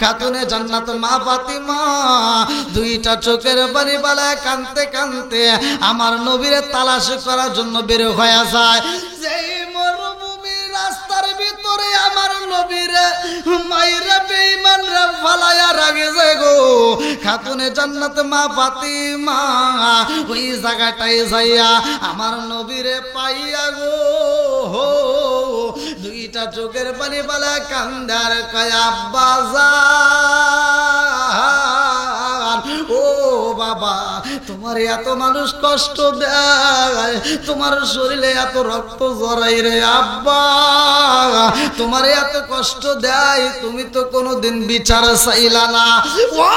খাতুনে জান্নাত মা ফাতিমা দুইটা চোখের পানি বালায় কাঁদতে কাঁদতে আমার নবীরে তালাশ করার জন্য বের হয়ে যায়। যেই মরুভূমির রাস্তার ভিতরে আমার নবীরে মাইরা বেঈমানরা ফালায়া রাগে যায় গো। খাতুনে জান্নাত মা ফাতিমা ওই জায়গাটায় যাইয়া আমার নবীরে পাইয়া গো দুইটা চোখের পানি বালা কান্দার কয় আব্বা জান ও বাবা তোমার এত মানুষ কষ্ট দেয়, তোমার শরীরে এত রক্ত জড়াই রে আব্বা, তোমার এত কষ্ট দেয়, তুমি তো কোনোদিন বিচার চাইলা না। ও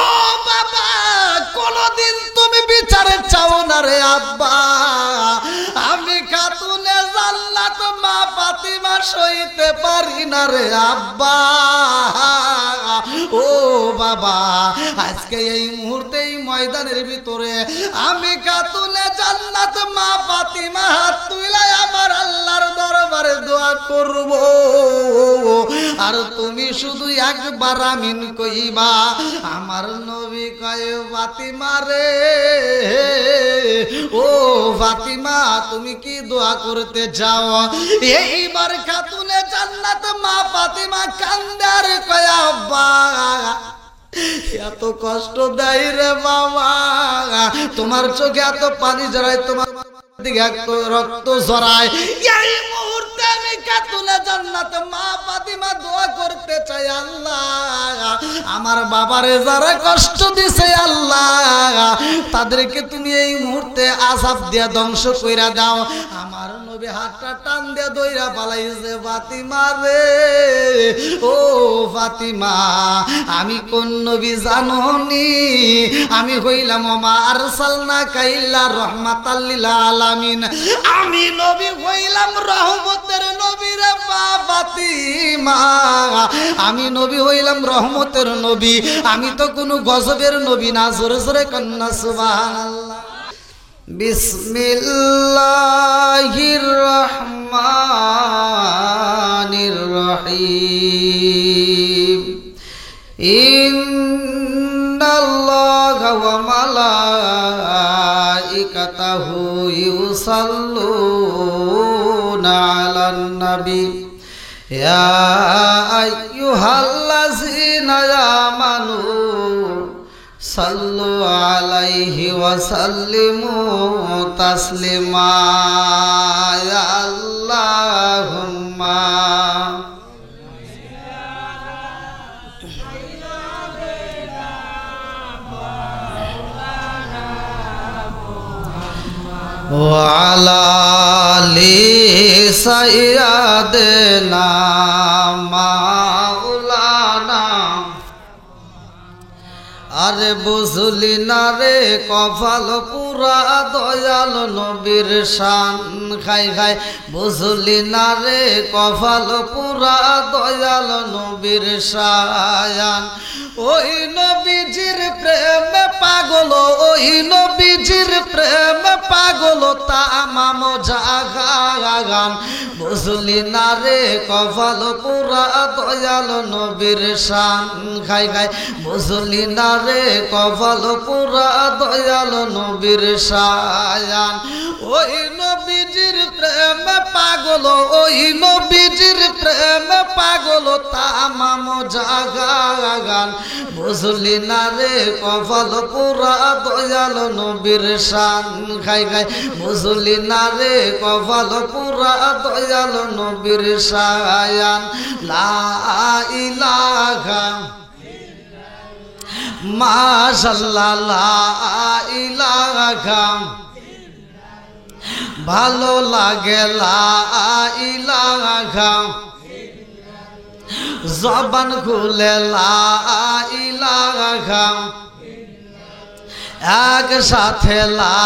বাবা কোনোদিন তুমি বিচারে চাও না রে আব্বা, আমি খাতুনে জান্নাত মা ফাতিমা সইতে পারি না রে আব্বা। ও বাবা আজকে এই মুহূর্তে এই ময়দানের ভিতরে আমি খাতুনে জান্নাত মা ফাতিমা হাত তুলে আমার আল্লাহর দরবারে দোয়া করব, আর তুমি শুধু একবার আমিন কইবা। আমার নবী কয় ফাতিমা রে ও ফাতিমা তুমি কি দোয়া করতে চাও? এইবার খাতুনে জান্নাত মা ফাতিমা কান্দার কয় আব্বা এত কষ্ট দেয় রে বাবা, তোমার চোখে এত পানি জড়ায়, তোমার দিকে এত রক্ত জড়ায়। এই মুহূর্তে আমি খাতুনে জান্নাত মা ফাতিমা দোয়া করতে চাই আল্লাহ আমার বাবারে যারা কষ্ট দিছে আল্লাহ তাদেরকে তুমি এই মুহূর্তে আযাব দিয়া ধ্বংস কইরা দাও। আমার নবী হাতটা টান দিয়ে দইরা পালাইছে ফাতিমা রে ও ফাতিমা আমি কোন নবী জানোনি? আমি হইলাম ওমা আরসালনাকা ইল্লা রাহমাতাল লিল আলামিন, আমি নবী হইলাম রহমতের নবী রে ফাতিমা, আমি নবী হইলাম রহমতের নবী, আমি তো কোনো গজবের নবী না। জোরে জোরে কন্যা সুবহানাল্লাহ। বিসমিল্লাহির রহমানির রহিম। ইন্নাল্লাহা ওয়া মালাইকাতাহু ইউসাল্লুনা আলান নবী ইয়া আইয়ুহাল্লাযীনা আমানু সাল্লু আলাইহি ওয়া সাল্লিমু তাসলিমা। আল্লাহুম্মা ওয়া আলা আলি সাইয়্যিদিনা মাওলানা। আরে বুঝলি না রে কপাল পুরা দয়াল নবীর শান, খাই খাই বুঝলি না রে কপাল পুরা দয়াল নবীর শান। ওই নবীজির প্রেমে পাগল, ওই নবীজির প্রেমে পাগল তামাম জাহান। বুঝলি না রে কপাল পুরা দয়াল নবীর শান, খাই খাই বুঝলি না রে কপাল পুরা দয়াল নবীর শান। ওই নবীজির প্রেমে পাগল, ওই নবীজির প্রেমে পাগল তামাম জাহান। বুঝলি না রে কপাল পুরা দয়াল নবীর শান, খাই খাই বুঝলি না রে কপাল পুরা দয়াল নবীর শান। লা ইলাহা মাশাআল্লাহ লা ইলাহা ভালো লাগে লা ইলাহা জবান খুলে লা ইলাহা একসাথে লা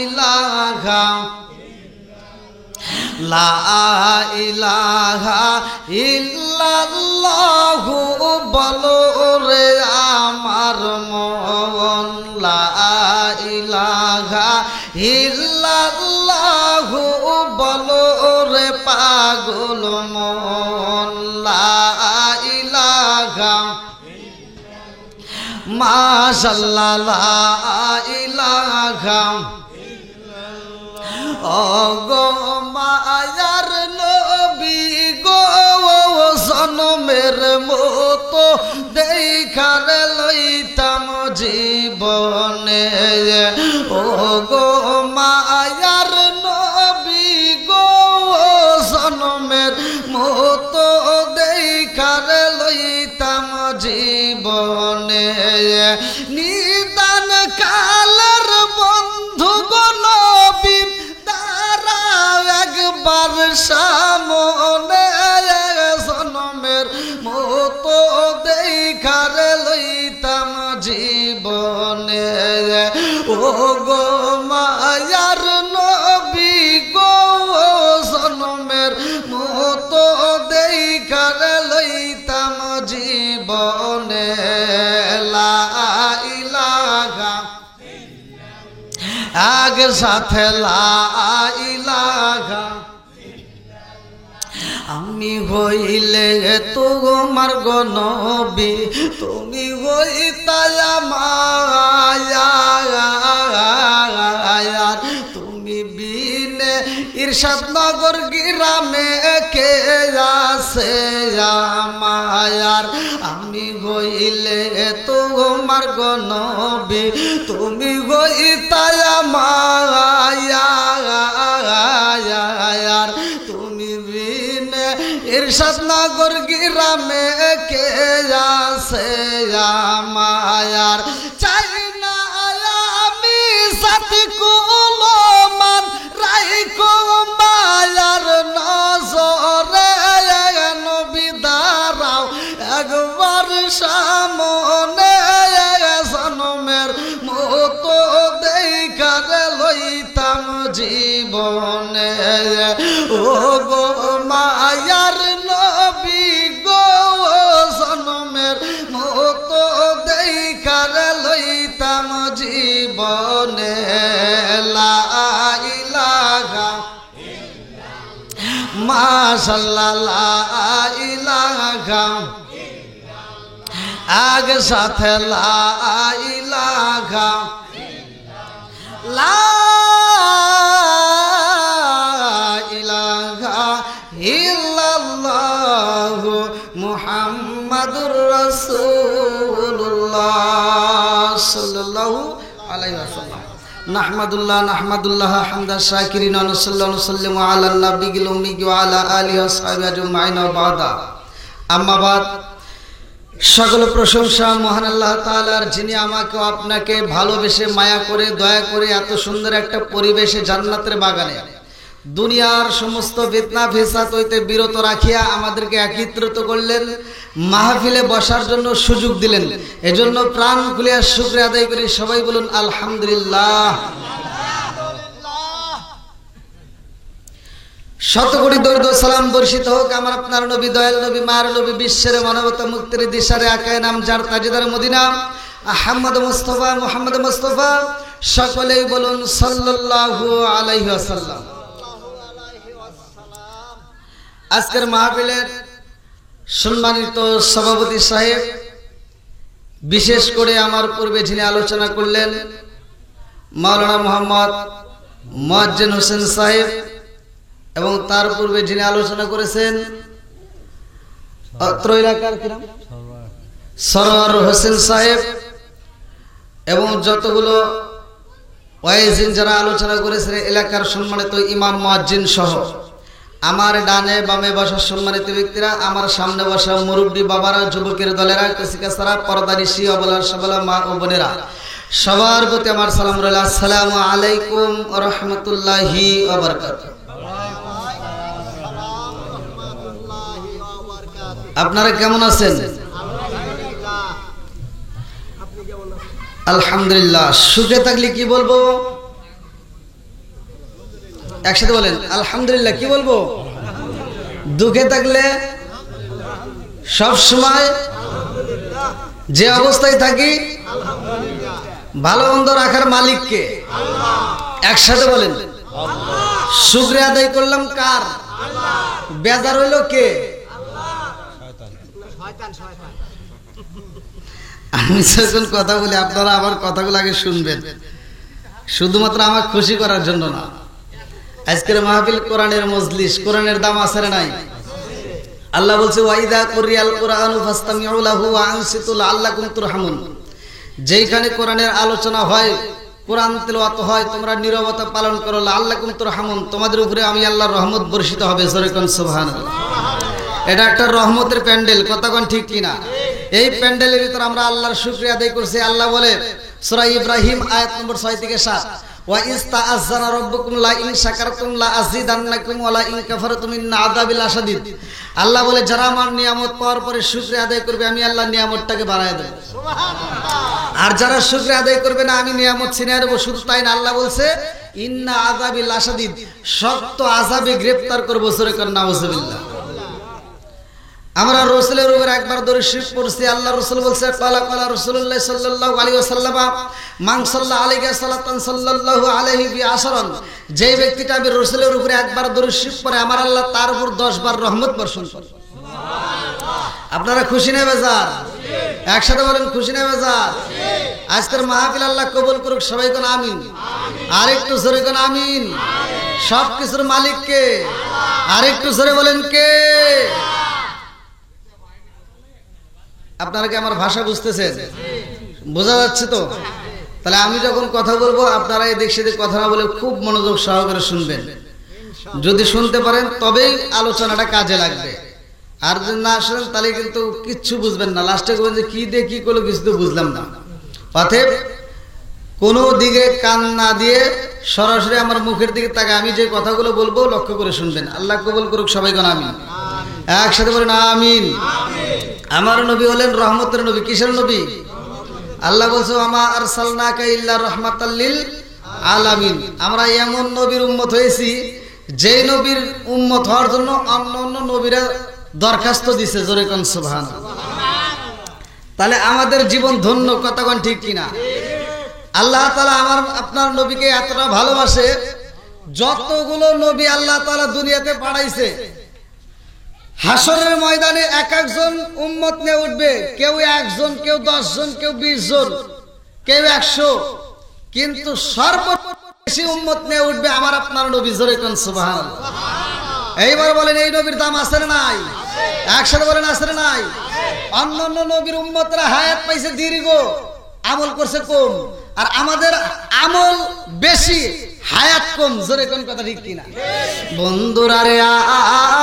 ইলাহা লা ইলাহা ইল্লাল্লাহু বলো রে আমার মন, লা ইলাহা ইল্লাল্লাহু বলো রে পাগল মন, লা ইলাহা মাশাআল্লাহ লা ইলাহা ও গো মায়ার নবী গো জনমের মতো দেখার লইতাম জীবনে ও গো মায়ার নবী গো জনমের মতো দেখার লইতাম জীবনে নিদান কালের বন্ধু গো নবী তারা একবার সামনে জনমের মতো দেখার লইতাম জীবনে ও গো মায়ার নবী গো জনমের মতো দেখার লইতাম জীবনে লা ইলাহা আগে সাথে লা ইলাহা আমি হইলে তোমার গো নবী তুমি হইতায় মায়ার তুমি বিনে ইরশাদ নগর গ্রামে কে আছে মায়ার আমি হইলে তোমার গো নবী তুমি হইতায় মায়ার তুমি বিনে ইরশাদ নগর গ্রামে কে আছে মায়ার চাই না আমি সাথী কুলো মান রাইখো মায়ার নজরে নবী দাঁড়াও একবার সামনে জনমের মতো দেখার লইতাম জীবনে ও গো মায়ার নবী গো জনমের মতো দেখার লইতাম জীবনে লা ইলাহা মাশাআল্লাহ লা ইলাহা আগে সাথে লা ইলাহা লা ইলাহা ইল্লাল্লাহ মুহাম্মাদুর রাসূলুল্লাহ সাল্লাল্লাহু আলাইহি ওয়াসাল্লাম নাহমাদুল্লাহ হামদা শাকিরিন ওয়া সাল্লাল্লাহু আলা নবিয়িল উম্মি ওয়া আলা আলিহি ওয়া সাহবিহি আজমাইন ওয়া বাদা আম্মা বাদ সকল প্রশংসা মহান আল্লাহ তাআলার, যিনি আমাকে আপনাকে ভালোবেসে মায়া করে দয়া করে এত সুন্দর একটা পরিবেশে জান্নাতের বাগানে দুনিয়ার সমস্ত ফিতনা ফেসাদ হইতে বিরত রাখিয়া আমাদেরকে একত্রিত করলেন, মাহফিলে বসার জন্য সুযোগ দিলেন। এজন্য প্রাণ খুলিয়া শুকরিয়া আদায় করি। সবাই বলুন আলহামদুলিল্লাহ। শতকোটি দরুদ ও সালাম বর্ষিত হোক আমার আপনার নবী, দয়াল নবী, মায়ের নবী, বিশ্বের মানবতা মুক্তির দিশারে আকায়ে নাম যার তাজদার মদিনা আহমদ মুস্তাফা মুহাম্মদ মুস্তাফা। সকলেই বলুন সাল্লাল্লাহু আলাইহি ওয়াসাল্লাম। আজকের মাহফিলের সম্মানিত সভাপতি সাহেব, বিশেষ করে আমার পূর্বে যিনি আলোচনা করলেন মাওলানা মোহাম্মদ মুয়াজ্জিন হোসেন সাহেব, এবং তার পূর্বে যিনি আলোচনা করেছেন অত্র এলাকার সরওয়ার হোসেন সাহেব, এবং যতগুলো ওয়াইজিন যারা আলোচনা করেছেন এলাকার সম্মানিত ইমাম মুয়াজ্জিন সহ আমার ডানে বামে বসা সম্মানিত ব্যক্তিরা, আমার সামনে বসা মুরব্বী বাবারা, যুবকের দলেরা, কচিকাচারা, পর্দানিশী, অবলা সবলা মা ও বোনেরা, সবার প্রতি আমার সালাম রইল। আসসালামু আলাইকুম ওয়া রাহমাতুল্লাহি ওয়া বারাকাতুহু। আপনারা কেমন আছেন? আলহামদুলিল্লাহ। সুখে থাকলে কি বলবো? একসাথে বলেন আলহামদুলিল্লাহ। কি বলবো? দুঃখে থাকলে সব সময় যে অবস্থায় থাকি ভালো মন্দ রাখার মালিককে। একসাথে বলেন শুকরিয়া আদায় করলাম কার? বেজার হইল কে? আমি যখন কথা বলি আপনারা আমার কথাগুলো আগে শুনবেন, শুধুমাত্র আমার খুশি করার জন্য না। আজকের মাহফিল কোরআনের মজলিস, কোরআনের দাম আছে না নাই? আল্লাহ বলছে ওয়াইদা কুরিয়াল কুরআনু ফাসতামিউ লাহু ওয়া আনসিতু লাআল্লাকুম তুরহামুন। যেখানে কোরআনের আলোচনা হয়, কোরআন তেলাওয়াত হয়, তোমরা নীরবতা পালন করো, লাআল্লাকুম তুরহামুন, তোমাদের উপরে আমি আল্লাহর রহমত বর্ষিত হবে। জোরে কোন সুবহানাল্লাহ। এটা একটা রহমতের প্যান্ডেল, কথা কোন ঠিক কিনা? এই প্যান্ডেলের ভিতর আমরা আল্লাহর শুকরিয়া আদায় করছি। আল্লাহ বলে সূরা ইব্রাহিম আয়াত নম্বর 6 থেকে 7, ওয়া ইস্তাআযানা রাব্বুকুম লা ইন শাকারতুম লা আযীদান্নাকুম ওয়া লা ইন কাফারতুম ইন্না আযাবি লাশাদীদ। আল্লাহ বলে যারা আমার নিয়ামত পাওয়ার পরে শুকরিয়া আদায় করবে, আমি আল্লাহ নিয়ামতটাকে বাড়ায় দেব। সুবহানাল্লাহ। আর যারা শুকরিয়া আদায় করবে না, আমি নিয়ামত ছিনিয়ে নেব। শুধু তাই না, আল্লাহ বলছে ইন্না আযাবি লাশাদীদ, শক্ত আযাবে গ্রেফতার করব। সূরা নাউযুবিল্লাহ। আমরা রাসূলের উপর একবার দরুদ শরীফ পড়ছি। আল্লাহ রাসূল বলছে ক্বালা ক্বালা রাসূলুল্লাহ সাল্লাল্লাহু আলাইহি ওয়াসাল্লাম মান সাল্লা আলাইহি সাল্লাতান সাল্লাল্লাহু আলাইহি বি আশরান, যে ব্যক্তিটা আমি রাসূলের উপরে একবার দরুদ শরীফ পড়ে, আমার আল্লাহ তার উপর 10 বার রহমত বর্ষণ করে। সুবহানাল্লাহ। আপনারা খুশি না বেজার? একসাথে বলেন খুশি না বেজার? আজকের মাহফিল আল্লাহ কবুল করুক। সবাই কোন আমিন। আরেকটু জোরে কোন আমিন। সবকিছুর মালিক কে? আরেকটু জোরে বলেন কে? আপনারা কি আমার ভাষা বুঝতেছেন? বোঝা যাচ্ছে তো? তাহলে আমি যখন কথা বলবো আপনারা এদিক সেদিক কথা না বলে খুব মনোযোগ সহকারে শুনবেন। যদি শুনতে পারেন তবেই আলোচনাটা কাজে লাগবে, আর যদি না শুনেন তাহলে কিন্তু কিচ্ছু বুঝবেন না। লাস্টে বলবেন যে কি দিয়ে কি করলো, কিছু তো বুঝলাম না। অতএব কোনো দিকে কান না দিয়ে সরাসরি আমার মুখের দিকে তাকে আমি যে কথাগুলো বলবো লক্ষ্য করে শুনবেন। আল্লাহ কবুল করুক। সবাই কোন আমিন। একসাথে বলেন আমিন। আমার নবী হলেন রহমতের নবী। কিসের নবী? আল্লাহ বলছে আমা আরসালনাকা ইল্লা রাহমাতাল লিল আলামিন। আমরা এমন নবীর উম্মত হয়েছি যে নবীর উম্মত হওয়ার জন্য অন্য অন্য নবীরা দরখাস্ত দিছে। জোরে কোন সুবহানাল্লাহ। তাহলে আমাদের জীবন ধন্য, কথা কোন ঠিক কিনা? আল্লাহ তাআলা আমার আপনার নবীকে এতটা ভালোবাসে, যতগুলো নবী আল্লাহ তাআলা দুনিয়াতে পাঠাইছে, হাসরের ময়দানে এক একজন উম্মত নিয়ে উঠবে। কেউ 1 জন, কেউ 10 জন, কেউ 20 জন, কেউ 100, কিন্তু সর্ববেশি উম্মত নিয়ে উঠবে আমার আপনার নবী। জোরে কোন সুবহানাল্লাহ। এইবার বলেন এই নবীর দাম আছে না নাই? একসাথে বলেন আছে না নাই? অন্যান্য নবীর উম্মতরা হায়াত পাইছে দীর্ঘ, আমল করছে কম, আর আমাদের আমল বেশি, হায়াত কম। জোরে কোন কথা ঠিক কিনা? বন্ধুরা রে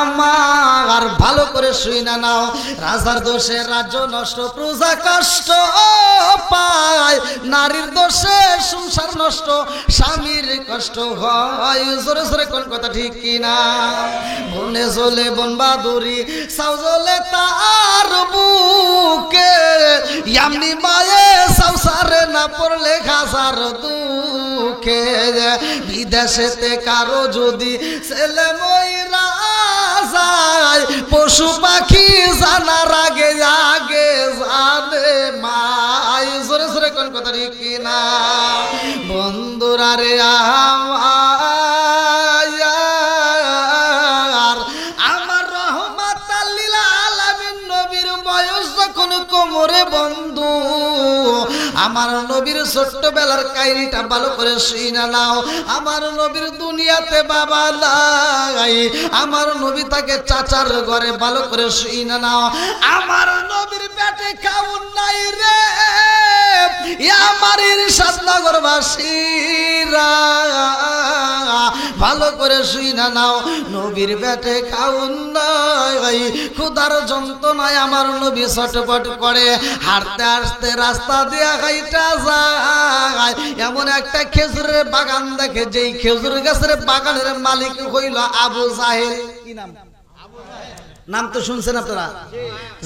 আমার ভালো করে শুই না নাও, রাজার দোষে রাজ্য নষ্ট, প্রজা কষ্ট পায়, নারীর দোষে সংসার নষ্ট, স্বামীর কষ্ট হয়। জোরে জোরে কোন কথা ঠিক কিনা? বনে জ্বলে বন বাদুরি, সাউ জ্বলে তার বুকে, এমনি মায়ে সংসারে না পড়লে হাজার দুঃখে। বিদেশেতে কারো যদি ছেলে মইরা যায়, পশু পাখি জানার আগে আগে জানে মাই। জোরে জোরে কোন কথা ঠিক কিনা? বন্ধুরা রে আমার রহমাতাল লিল আলামিন নবীর বয়স যখন কোমরে বন্ধু, আমার নবীর ছোট্টবেলার কাহিনীটা ভালো করে শুনে নাও। আমার নবীর দুনিয়াতে বাবা নাই, আমার নবী তাকে চাচার ঘরে, ভালো করে শুনে নাও। আমার নবীর পেটে খাউন নাই রে আমার ইরশাদনগরবাসীরা, ভালো করে শুনে নাও। নবীর পেটে খাউন নাই, ক্ষুধার যন্ত্রণায় আমার নবী ছটফট করে, হাঁটতে হাঁটতে রাস্তা দিয়ে হাইটা যায়, এমন একটা খেজুরের বাগান দেখে, যেই খেজুর গাছের বাগানের মালিক হইল আবু জাহেল। কি নাম? নাম তো শুনছেন আপনারা,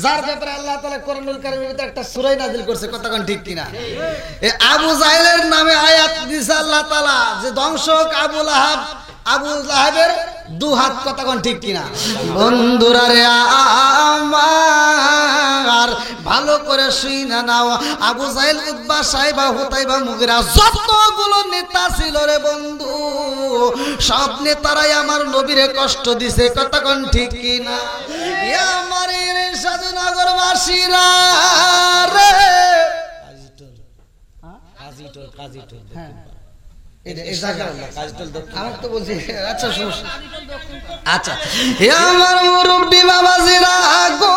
যার ব্যাপারে আল্লাহ তাআলা কোরআনুল কারীমের ভিতরে একটা সূরা নাযিল করছে। কথা কোন ঠিক কিনা? এই আবু জাহেলের নামে আয়াত দিয়েছে আল্লাহ তাআলা যে ধ্বংস হোক আবু লাহাব, আবু লাহাবের 2 হাত। কথা কোন ঠিক কিনা? বন্ধুরা রে আমার ভালো করে শুনে নাও। আবু জাহেল, উতবা, সাইবা, হুতাইবা, মুগিরা, যতগুলো নেতা ছিল রে বন্ধু, সব নেতারাই আমার নবীরে কষ্ট দিছে। কথা কোন ঠিক কিনা? আমার ইরশাদনগরবাসীরা রে হ্যাঁ আমার তো বলছি আচ্ছা আচ্ছা হে আমার মুরব্বি বাবাজিরা গো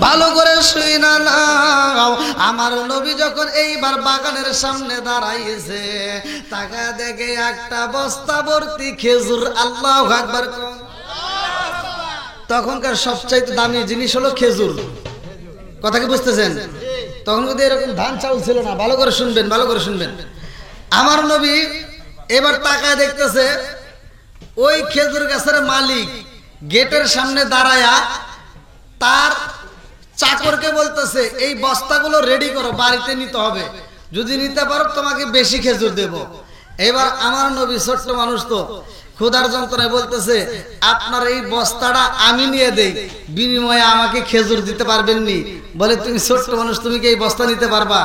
ভালো করে শুই না নাও আমার নবী যখন এইবার বাগানের সামনে দাঁড়াইছে তাকা দেখে একটা বস্তা ভর্তি খেজুর আল্লাহু আকবার তখনকার সবচাইতে দামি জিনিস হলো খেজুর কথা কি বুঝতেছেন তখন কিন্তু এরকম ধান চাউল ছিল না ভালো করে শুনবেন ভালো করে শুনবেন আমার নবী এবার তাকায় দেখতেছে ওই খেজুর গাছের মালিক গেটের সামনে দাঁড়ায়া তার চাকরকে বলতেছে এই বস্তাগুলো রেডি করো বাড়িতে নিতে হবে যদি নিতে পারো তোমাকে বেশি খেজুর দেব এবার আমার নবী ছোট্ট মানুষ তো ক্ষুধার যন্ত্রণায় বলতেছে আপনার এই বস্তাটা আমি নিয়ে দেই বিনিময়ে আমাকে খেজুর দিতে পারবেন নি বলে তুমি ছোট্ট মানুষ তুমি কি এই বস্তা নিতে পারবা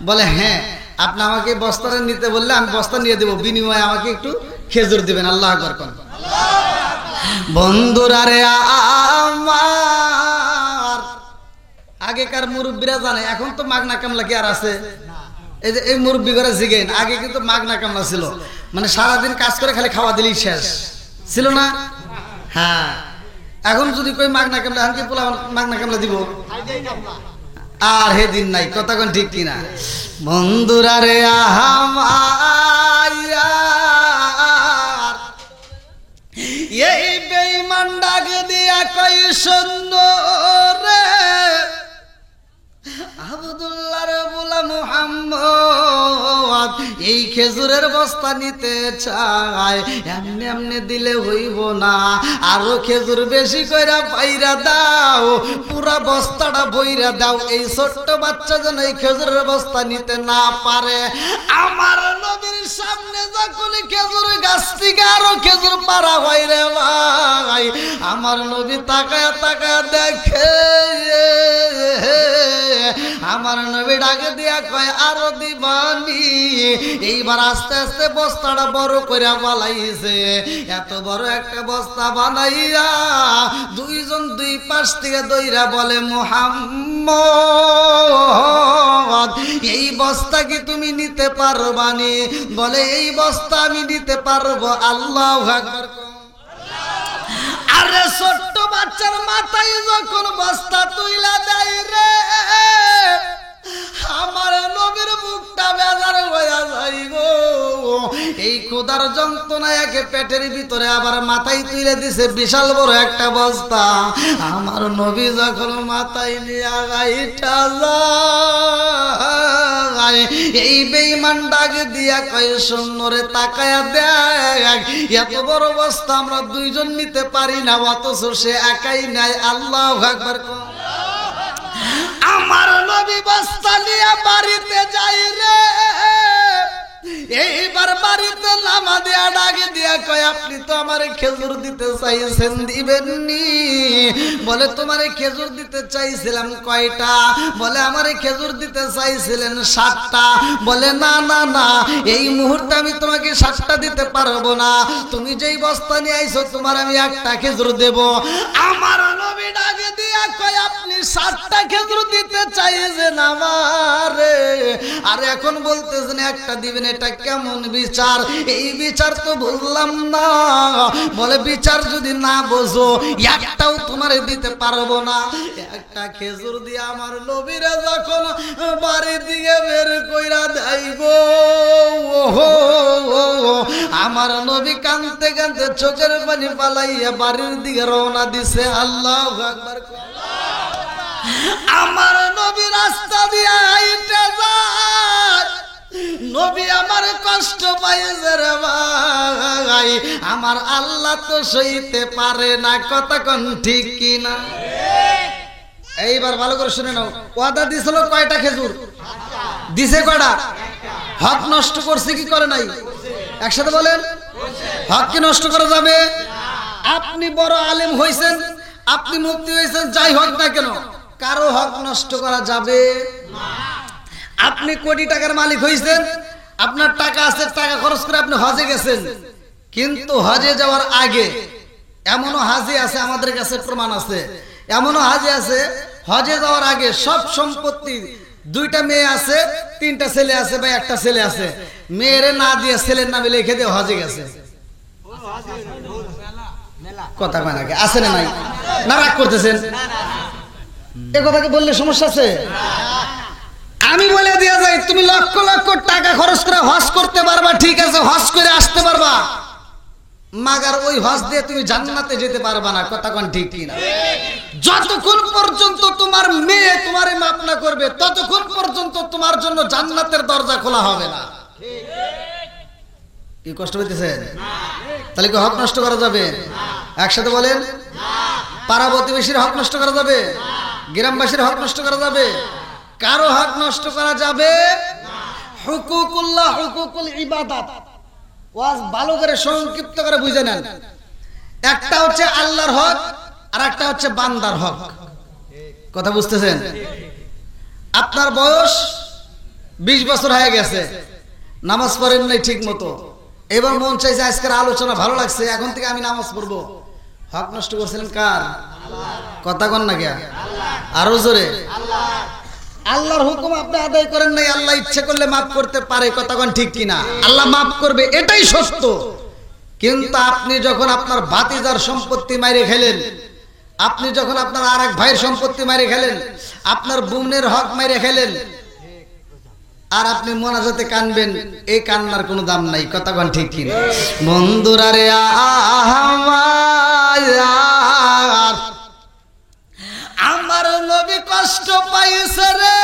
বলে হ্যাঁ আপনি আমাকে বস্তাটা নিতে বললে আমি বস্তা নিয়ে দেব বিনিময়ে আমাকে একটু খেজুর দিবেন আল্লাহু আকবার কোন বন্ধুরা রে আমার আগেকার মুরব্বীরা জানে এখন তো মাগনা কামলা কি আর আছে এই যে এই মুরব্বী করে জিগেন আগে কিন্তু মাগনা কামলা ছিল মানে সারাদিন কাজ করে খালি খাওয়া দিলেই শেষ ছিল না হ্যাঁ এখন যদি কই মাগনা কামলা এখন কি পোলা মাগনা কামলা দিব আর হে দিন নাই কথা কোন ঠিক কিনা বন্ধুরা রে এই বেঈমান ডাক দিয়া কই সুন্দর রে আব্দুল্লাহর বুলা মুহাম্মদ এই খেজুরের বস্তা নিতে চায় এমনি এমনি দিলে হইব না আরো খেজুর বেশি কইরা পাইরা দাও পুরা বস্তাটা বইরা দাও এই ছোট্ট বাচ্চা যেন এই খেজুরের বস্তা নিতে না পারে আমার নবীর সামনে যখন খেজুর গাছ থেকে আরো খেজুর পারা হয় রে ভাই আমার নবী তাকায়া তাকায়া দেখে আমার নবী ডাকে দিয়া কয় আরো দিবানি এইবার আস্তে আস্তে বস্তাটা বড় করে বানাইছে এত বড় একটা বস্তা বানাইয়া দুইজন দুই পাশ থেকে দইরা বলে মুহাম্মদ এই বস্তা কি তুমি নিতে পারবানি বলে এই বস্তা আমি নিতে পারবো আল্লাহু আকবার আরে ছোট্ট বাচ্চার মাথায় যখন বস্তা তুইলা দেয় রে আমার নবীর মুখটা বেজার হইয়া যায় গো এই ক্ষুধার যন্ত্রণায় একে পেটের ভিতরে আবার মাথায় তুলে দিছে বিশাল বড় একটা বস্তা আমার নবী যখন মাথায় নিয়ে গাইটা যায় এই বেঈমান ডাক দিয়া কয় সুন্দরে তাকায়া দেখ এত বড় বস্তা আমরা দুইজন নিতে পারি না অথচ সে একাই নেয় আল্লাহু আকবার আমার নবী বস্তা নিয়ে বাড়িতে যাই রে এইবার বাড়িতে নামা দিয়া ডাকে দিয়া কয় আপনি তো আমারে খেজুর দিতে চাইছেন দিবেননি বলে তোমারে খেজুর দিতে চাইছিলাম কয়টা বলে আমারে খেজুর দিতে চাইছিলেন 7টা বলে না না না এই মুহূর্তে আমি তোমাকে 7টা দিতে পারবো না তুমি যেই বস্তা নিয়ে আইছো তোমার আমি একটা খেজুর দেব আমার নবী ডাকে দিয়া কয় আপনি 7টা খেজুর দিতে চাইছেন আমারে আর এখন বলতেছেন একটা দিবেন এটা কেমন বিচার এই বিচার তো বুঝলাম না বলে বিচার যদি না বোঝো একটাও তোমারে দিতে পারবো না একটা খেজুর দিয়ে আমার নবীরা যখন বাড়ির দিকে বের কইরা দেয় গো আমার নবী কাঁদতে কাঁদতে চোখের পানি পালাইয়া বাড়ির দিকে রওনা দিছে আল্লাহু আকবার আমার নবী রাস্তা দিয়ে হাইটা যায় নবী আমার কষ্ট পাইছে রে ভাই আমার আল্লাহ তো সইতে পারে না কথা কোন ঠিক কি না এইবার ভালো করে শুনে নাও ওয়াদা দিছিল কয়টা খেজুর দিছে কয়টা হক নষ্ট করছে কি করে নাই একসাথে বলেন হক কি নষ্ট করা যাবে আপনি বড় আলেম হইছেন আপনি মুফতি হইছেন যাই হোক না কেন কারো হক নষ্ট করা যাবে না আপনি কোটি টাকার মালিক হইছেন আপনার টাকা আছে টাকা খরচ করে আপনি হজে গেছেন কিন্তু হজে যাওয়ার আগে এমনও হাজি আছে আমাদের কাছে প্রমাণ আছে এমনও হাজি আছে হজে যাওয়ার আগে সব সম্পত্তি দুইটা মেয়ে আছে, তিনটা ছেলে আছে বা একটা ছেলে আছে, মেয়েরে না দিয়ে ছেলের নামে লিখে দিয়ে হজে গেছে। কথা কয় নাকি? আছে না নাই? না রাগ করতেছেন? এ কথাকে বললে সমস্যা আছে? আমি বলে দিয়ে যাই, তুমি লক্ষ লক্ষ টাকা খরচ করে হজ করতে পারবা, ঠিক আছে, হজ করে আসতে পারবা, মাগার ওই হজ দিয়ে তুমি জান্নাতে যেতে পারবা না। কথা কোন ঠিক কি না? যতক্ষণ পর্যন্ত তোমার মেয়ে তোমারে মাপ না করবে, ততক্ষণ পর্যন্ত তোমার জন্য জান্নাতের দরজা খোলা হবে না। কি কষ্ট হইতেছেন? তাহলে কি হক নষ্ট করা যাবে? একসাথে বলেন। পাড়া প্রতিবেশীর হক নষ্ট করা যাবে? গ্রামবাসীর হক নষ্ট করা যাবে? কারো হক নষ্ট করা যাবে? হুকুকুল্লাহ, হুকুকুল ইবাদাত, ওয়াজ ভালো করে সংক্ষিপ্ত করে বুঝে নেন। একটা হচ্ছে আল্লাহর হক, আর একটা হচ্ছে বান্দার হক। কথা বুঝতেছেন? আপনার বয়স 20 বছর হয়ে গেছে, নামাজ পড়েন নাই ঠিক মতো, এবার মন চাইছে আজকের আলোচনা ভালো লাগছে, এখন থেকে আমি নামাজ পড়বো। হক নষ্ট করছিলেন কার? কথা কন না কে? আরো জোরে। আল্লাহর হুকুম আপনি আদায় করেন নাই, আল্লাহ ইচ্ছে করলে মাফ করতে পারে। কথা কন ঠিক কিনা? আল্লাহ মাফ করবে, এটাই সত্য। কিন্তু আপনি যখন আপনার ভাতিজার সম্পত্তি মাইরে খেলেন, আপনি যখন আপনার আরেক ভাইয়ের সম্পত্তি মাইরে খেলেন, আপনার বোনের হক মাইরে খেলেন, আর আপনি মোনাজাতে কানবেন, এই কান্নার কোনো দাম নাই। কথা কন ঠিক কিনা? বন্ধুরা রে, আমার নবী কষ্ট পাইছে রে,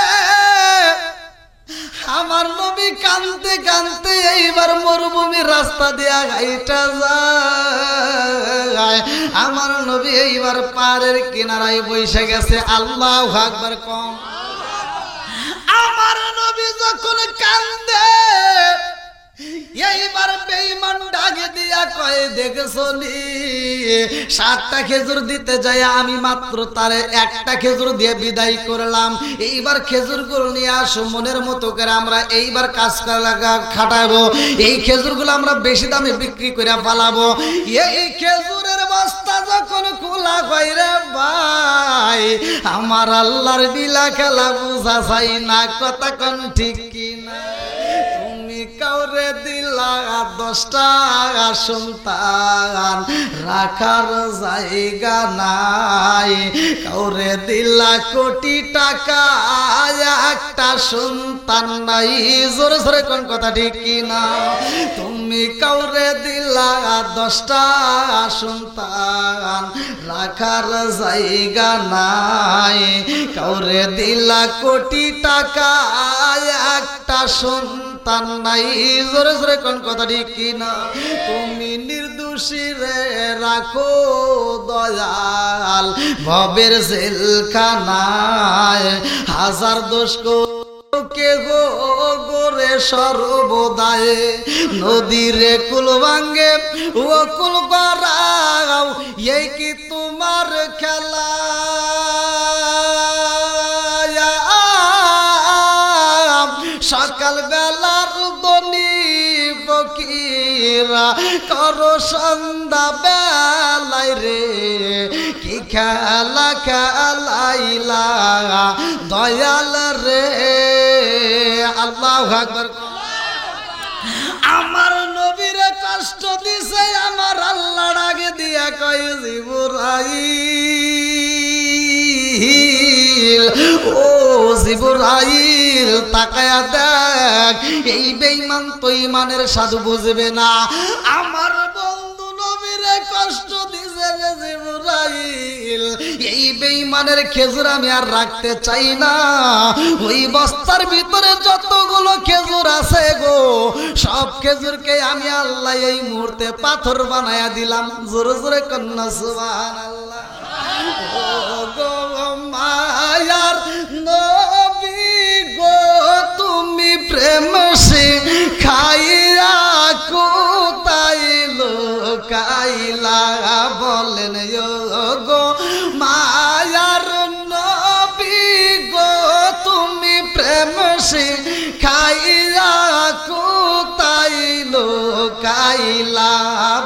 আমার নবী কানতে কানতে এইবার মরুভূমির রাস্তা দিয়া হাইটা যায়। আমার নবী এইবার পারের কিনারায় বসে গেছে। আল্লাহু আকবার কম। আমার নবী যখন কান্দে, এইবার বেঈমান ডাকে দিয়া কয়, দেখছো নি 7টা খেজুর দিতে যায় আমি মাত্র তারে 1টা খেজুর দিয়ে বিদায় করলাম, এইবার খেজুরগুলো নিয়ে আসো, মনের মতো করে আমরা এইবার কাজ লাগা খাটাবো, এই খেজুরগুলো আমরা বেশি দামে বিক্রি করে পালাবো। এই খেজুরের বস্তা যখন খোলা হয় রে ভাই, আমার আল্লাহর লীলা খেলা বুঝা যায় না। কথা কোন ঠিক কি না? কাউরে দিলা 10টা সন্তান, রাখার জায়গা নাই, কাউরে দিলা কোটি টাকা, একটা সন্তান নাই। জোরে জোরে কোন কথা ঠিক কিনা? তুমি কাউরে দিলা 10টা সন্তান, রাখার জায়গা নাই, কাউরে দিলা কোটি টাকা, একটা সন্তান নাই। জোরে জোরে কোন কথা ঠিক কিনা? তুমি নির্দোষী রে রাখো দয়াল ভবের জেলখানায়, হাজার দোষ কে গো গোরে সর্বদায়, নদীরে কুল ভাঙ্গে ও কুল গড়াও, এই কি তোমার খেলা? সকাল বেলার দনি ফকিরা করো সন্ধ্যা বেলায় রে, কি খেলা খেলাইলা দয়াল রে। আল্লাহু আকবার। আমার নবীরে কষ্ট দিছে, আমার আল্লাহ ডাকে দিয়া কয়, জিবরাইল, ও জিবরাইল তাকায়া দেখ, এই বেঈমান তো ঈমানের সাধু বুঝবে না। আমার বন্ধু নবীরে কষ্ট দিছে রে জিবরাইল, এই বেঈমানের খেজুর আমি আর রাখতে চাই না। ওই বস্তার ভিতরে যতগুলো খেজুর আছে গো, সব খেজুরকে আমি আল্লাহ এই মুহূর্তে পাথর বানায়া দিলাম। জোরে জোরে কন্যা সুবহানাল্লাহ। ও গো মায়ার নবী গো, তুমি প্রেম শিখাইয়া কোথায় লুকাইলা? বলেন গো মায়ার নবী গো, তুমি প্রেম শিখাইয়া কোথায় লুকাইলা?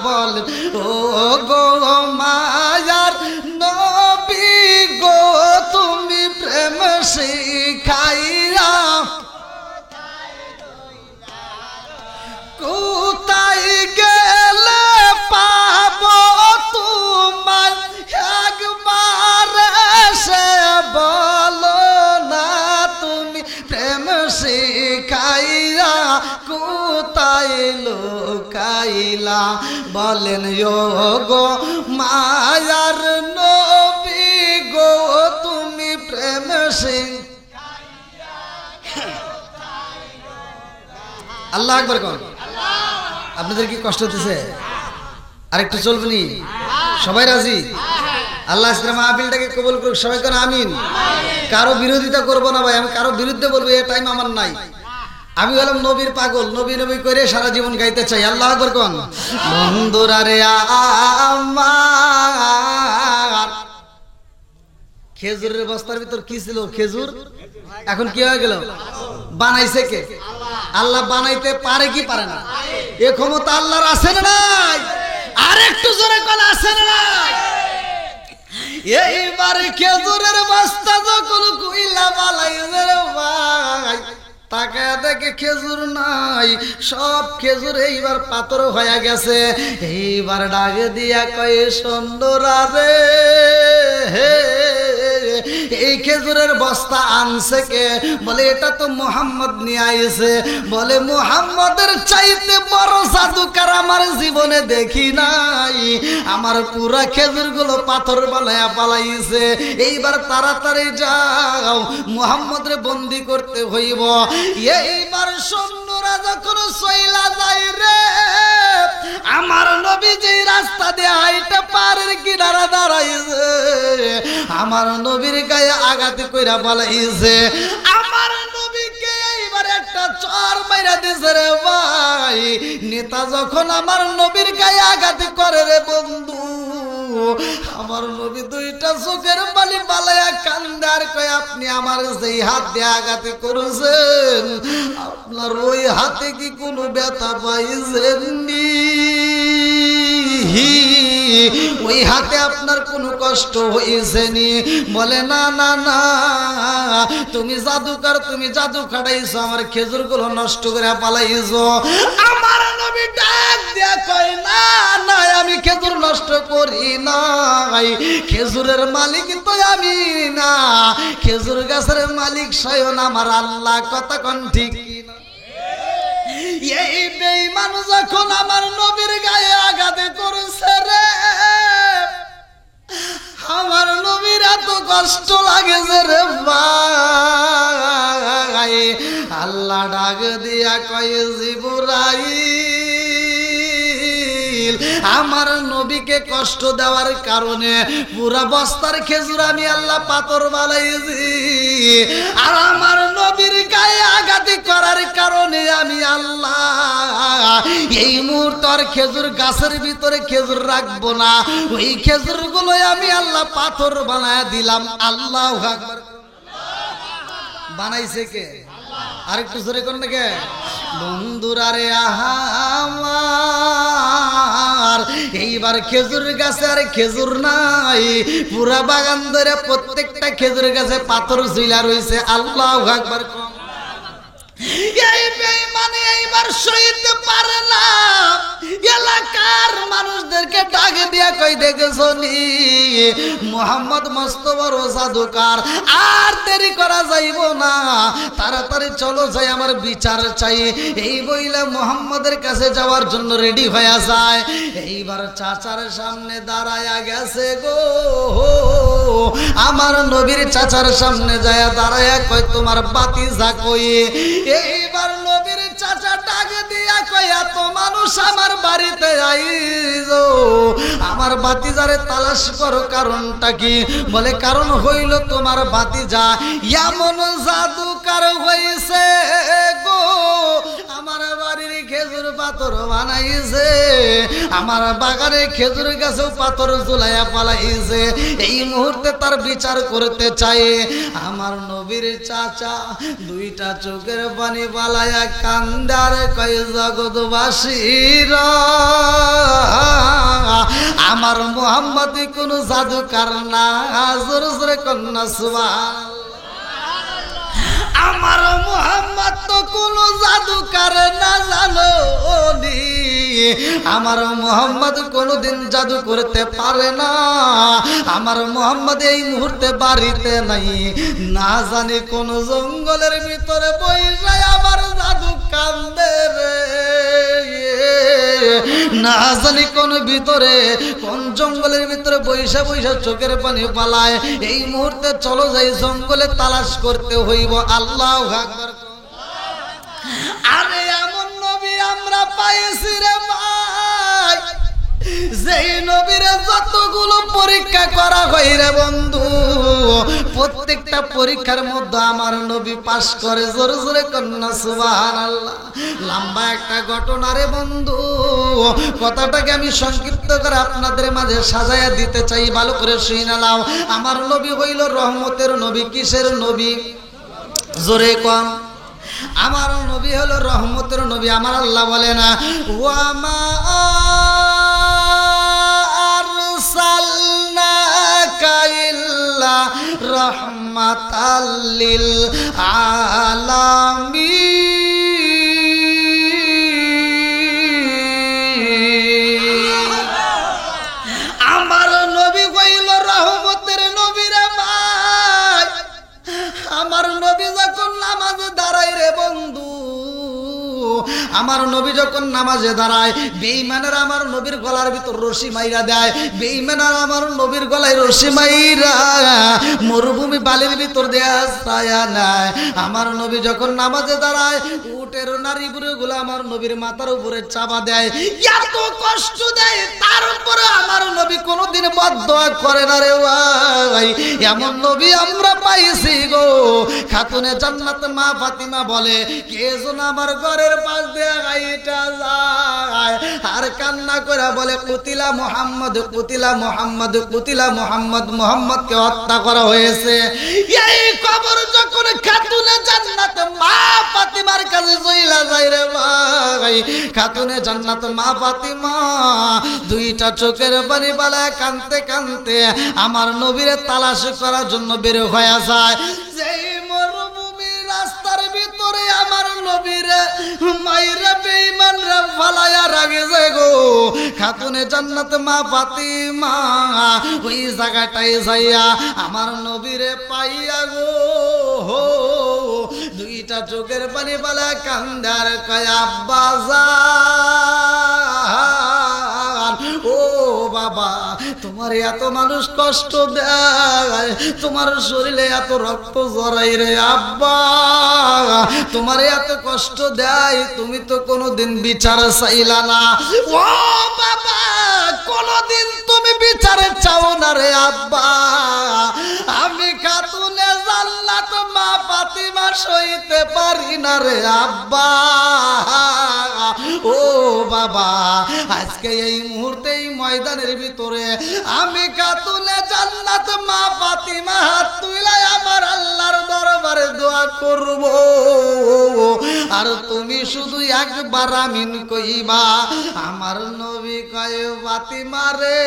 বলেন ও গো মায়ার নবী গো, তুমি প্রেম শিখাইয়া কোথায় লুকাইলা বলেন গো মায়ার নবী গো তুমি প্রেম সিং আল্লাহ আকবার কোন আপনাদের কি কষ্ট হতেছে আরেকটু চলবেনি সবাই রাজি আল্লাহ আজকের মাহফিলটাকে কবুল করুক সবাই কোন আমিন কারো বিরোধিতা করব না ভাই আমি কারো বিরুদ্ধে বলবো এই টাইম আমার নাই আমি হলাম নবীর পাগল নবী নবী করে সারা জীবন গাইতে চাই আল্লাহ আকবার কোন বন্ধুরা রে আমার খেজুরের বস্তার ভিতর কি ছিল খেজুর এখন কি হয়ে গেল বানাইছে কে আল্লাহ বানাইতে পারে কি পারে না এ ক্ষমতা আল্লাহর আছে না নাই আরেকটু জোরে কোন আছে না নাই এইবার খেজুরের বস্তা যখন কইলা বালাইছে রে ভাই তাকে দেখে খেজুর নাই সব খেজুর এইবার পাথর হয়ে গেছে এইবার ডাকে দিয়া কয় সুন্দরা রে এই খেজুরের বস্তা আনছে কে বলে এটা তো মুহাম্মদ নিয়ে আইছে বলে মুহাম্মদের চাইতে বড় জাদুকর আমার জীবনে দেখি নাই আমার পুরা খেজুরগুলো পাথর বানায়া পালাইছে এইবার তাড়াতাড়ি যাও মুহাম্মদরে বন্দী করতে হইব এইবার সৈন্যরা যখন চইলা যায় রে আমার নবী যে রাস্তা দিয়ে হাইটা পারের কিনারা দাঁড়াইছে আমার নবীর গায়ে আঘাত কইরা পালাইছে আমার নবীকে এইবার একটা চর মাইরা দিছে রে ভাই নেতা যখন আমার নবীর গায়ে আঘাত করে রে বন্ধু আমার নবী দুইটা চোখের পানি পালায়া কান্দার কয় আপনি আমার যেই হাত দিয়ে আঘাত করেছেন আপনার ওই হাতে কি কোনো ব্যথা পাইছেন ওই হাতে আপনার কোনো কষ্ট হয়েছে নি বলে না না না তুমি জাদুকর তুমি জাদু খাটাইছো আমার খেজুরগুলো নষ্ট করে পালাইছো আমার নবী ডাক দিয়া কয় না না আমি খেজুর নষ্ট করি নাই খেজুরের মালিক তো আমি না খেজুর গাছের মালিক স্বয়ং আমার আল্লাহ কথা কোন ঠিক না এই বেঈমান যখন আমার নবীর গায়ে আঘাত করেছে রে আমার নবীর এত কষ্ট লাগেছে রে ভাই আল্লাহ ডাক দিয়া কয় জিবরাইল আমার নবীকে কষ্ট দেওয়ার কারণে পুরা বস্তার খেজুর আমি আল্লাহ পাথর বানাইছি আর আমার নবীর গায়ে আঘাত করার কারণে আমি আল্লাহ এই মুহূর্তের খেজুর গাছের ভিতরে খেজুর রাখবো না ওই খেজুর গুলো আমি আল্লাহ পাথর বানায় দিলাম আল্লাহু আকবার বানাইছে কে আরেকটু জোরে কোন কে বন্ধুরা রে আমার এইবার খেজুর গাছে আর খেজুর নাই পুরা বাগান ধরে প্রত্যেকটা খেজুর গাছে পাথর ঝুলা রয়েছে আল্লাহু আকবার এই বেঈমানে এইবার সইতে পারে না এলাকার মানুষদেরকে ডাকে দিয়া কই দেখেছো নি মুহাম্মদ মস্ত বড় জাদুকর আর দেরি করা যাইব না তাড়াতাড়ি চলো যাই আমার বিচার চাই এই বইলে মুহাম্মদের কাছে যাওয়ার জন্য রেডি হয়ে যায় এইবার চাচার সামনে দাঁড়ায়া গেছে গো আমার নবীর চাচার সামনে যায় দাঁড়ায়া কয় তোমার বাতিজা কই এইবার নবীর চাচা ডাকে দিয়া কয় এত মানুষ আমার বাড়িতে আইছো আমার বাতিজারে তালাশ করো কারণটা কি বলে কারণ হইল তোমার বাতিজা এমন জাদুকর হইছে গো আমার বাড়ির খেজুর পাথর বানাইছে আমার বাগানে খেজুর গাছেও পাথর ঝুলাইয়া পালাইছে এই মুহূর্তে তার বিচার করতে চাই আমার নবীর চাচা দুইটা চোখের পানি পালাইয়া কান্দার কয় জগৎবাসীরা আমার মুহাম্মদ কোন জাদুকর না জোরে জোরে কন্যা সুবহানাল্লাহ আমার মুহাম্মদ তো কোন জাদুকর না জানো নি আমার মুহাম্মদ কোনোদিন জাদু করতে পারে না, আমার মুহাম্মদ এই মুহূর্তে বাড়িতে নাই, না জানি কোন জঙ্গলের ভিতরে বইসা আমার জাদু কান্দে রে, না জানি কোন ভিতরে কোন জঙ্গলের ভিতরে বইসা বইসা চোখের পানি পালায়। এই মুহূর্তে চলো যাই জঙ্গলে তালাশ করতে হইব। আল্লাহু আকবার। আরে এমন নবী আমরা পাইছি রে ভাই, যেই নবীর যতগুলো পরীক্ষা করা হয় রে বন্ধু, প্রত্যেকটা পরীক্ষার মধ্যে আমার নবী পাস করে। জোরে জোরে কন্যা সুবহানাল্লাহ। লম্বা একটা ঘটনা রে বন্ধু, কথাটাকে আমি সংক্ষিপ্ত করে আপনাদের মাঝে সাজায়া দিতে চাই, ভালো করে শুনে নাও। আমার নবী হইল রহমতের নবী। কিসের নবী? জোরে কম। আমার নবী হলো রহমতের নবী। আমার আল্লাহ বলে না ওয়ামা আরসালনাকা ইল্লা রাহমাতাল লিল আলামিন। আমার নবী হইল রহমতের নবী রে ভাই। আমার নবী যখন নামাজে দাঁড়ায় রে বন্ধু, আমার নবী যখন নামাজে দাঁড়ায়, বেঈমানেরা আমার নবীর গলার ভিতর রশি মাইরা দেয়, বেঈমানেরা আমার নবীর গলায় রশি মাইরা মরুভূমি বালির ভিতর দেয়া ছায়া নেয়। আমার নবী যখন নামাজে দাঁড়ায়, উটের নারী বুড়োগুলো আমার নবীর মাথার উপরে চাপা দেয়, এত কষ্ট দেয়, তার উপরে আমার নবী কোনোদিন বদদোয়া করে না রে ভাই। এমন নবী আমরা পাইছি গো। খাতুনে জান্নাত মা ফাতিমা বলে, কে যেন আমার ঘরের পাশ দিয়ে গাইটা যায় আর কান্না করে বলে, কুতিলা মুহাম্মদ, কুতিলা মুহাম্মদ, কুতিলা মুহাম্মদ, মুহাম্মদকে হত্যা করা হয়েছে। এই খবর যখন খাতুনে জান্নাত মা ফাতিমার কাছে চইলা যায় রে ভাই, খাতুনে জান্নাত মা ফাতিমা দুইটা চোখের পানি বালায় কানতে কানতে আমার নবীরে তালাশ করার জন্য বের হয়ে যায়। যেই মরুভূমির রাস্তার ভিতরে আমার নবীরে মাইরা বেঈমানরা ফালায়া রাখেছে গো। খাতুনে জান্নাত মা ফাতিমা ওই জায়গাটায় যাইয়া আমার নবীরে পাইয়া গো, দুইটা চোখের পানি বালা কান্দার কয় আব্বা জান, ও বাবা, তোমার এত মানুষ কষ্ট দেয়, তোমার শরীরে এত রক্ত জড়াই রে আব্বা, তোমার এত কষ্ট দেয়, তুমি তো কোনোদিন বিচার চাইলা না। ও বাবা, কোনোদিন তুমি বিচারে চাও না রে আব্বা, আমি খাতুনে জান্নাত মা ফাতিমা সইতে পারি না রে আব্বা। ও বাবা, আজকে এই মুহূর্তে এই ময়দানের ভিতরে আমি খাতুনে জান্নাত মা ফাতিমা হাত তুলে আমার আল্লাহর দরবারে দোয়া করব, আর তুমি শুধু একবার আমিন কইবা। আমার নবী কয়, ফাতিমা রে,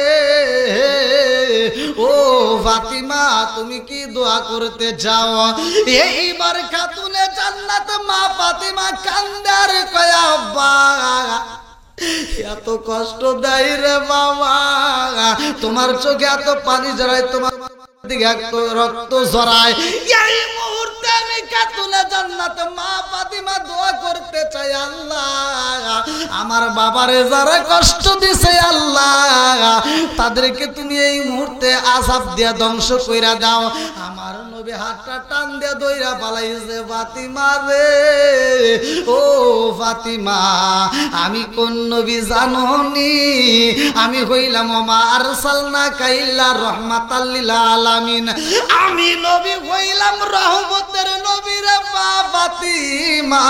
ও ফাতিমা, তুমি কি দোয়া করতে চাও? এইবার খাতুনে জান্নাত মা ফাতিমা কান্দার কয় আব্বা, এত কষ্ট দেয় রে বাবা, তোমার চোখে এত পানি জড়ায়, তোমার দিকে এত রক্ত জড়ায়। এই মুহূর্তে আমি খাতুনে জান্নাত মা ফাতিমা দোয়া করতে চাই, আল্লাহ আমার বাবারে যারা কষ্ট দিছে আল্লাহ, তাদেরকে তুমি এই মুহূর্তে আযাব দিয়া ধ্বংস কইরা দাও। আমার নবী হাতটা টান দিয়া দইরা পালাইছে, ফাতিমা রে, ও ফাতিমা, আমি কোন নবী জানোনি? আমি হইলাম ওমা আরসালনাকা ইল্লা রাহমাতাল লিল আলামিন, আমি নবী হইলাম রহমতের নবী রে মা ফাতিমা,